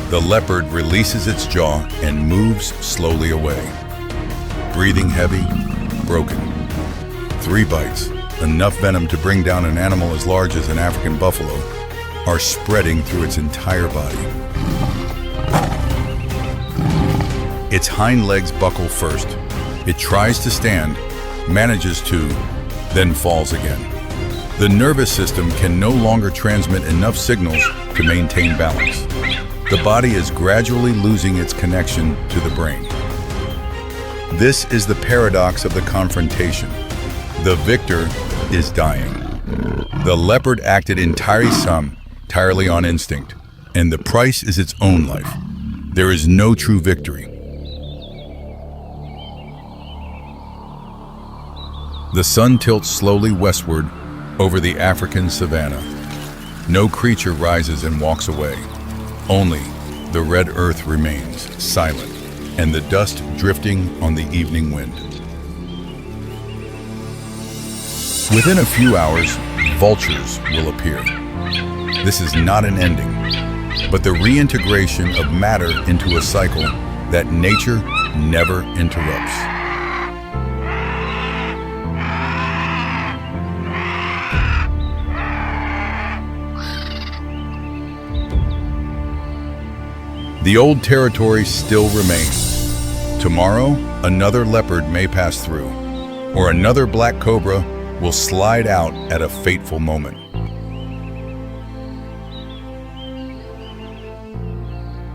The leopard releases its jaw and moves slowly away. Breathing heavy, broken. 3 bites, enough venom to bring down an animal as large as an African buffalo, are spreading through its entire body. Its hind legs buckle first. It tries to stand, manages to, then falls again. The nervous system can no longer transmit enough signals to maintain balance. The body is gradually losing its connection to the brain. This is the paradox of the confrontation. The victor is dying. The leopard acted entirely on instinct, and the price is its own life. There is no true victory. The sun tilts slowly westward over the African savanna. No creature rises and walks away. Only the red earth remains silent, and the dust drifting on the evening wind. Within a few hours, vultures will appear. This is not an ending, but the reintegration of matter into a cycle that nature never interrupts. The old territory still remains. Tomorrow, another leopard may pass through, or another black cobra will slide out at a fateful moment.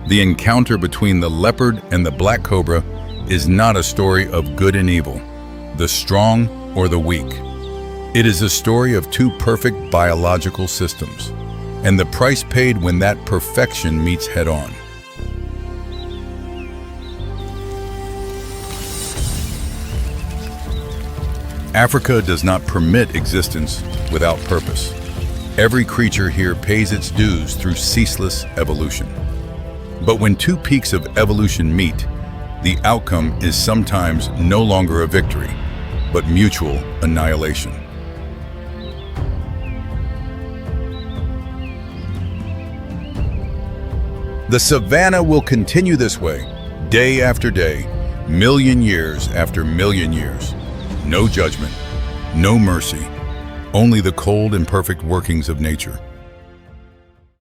The encounter between the leopard and the black cobra is not a story of good and evil, the strong or the weak. It is a story of 2 perfect biological systems, and the price paid when that perfection meets head-on. Africa does not permit existence without purpose. Every creature here pays its dues through ceaseless evolution. But when 2 peaks of evolution meet, the outcome is sometimes no longer a victory, but mutual annihilation. The savanna will continue this way, day after day, million years after million years. No judgment, no mercy, only the cold and perfect workings of nature.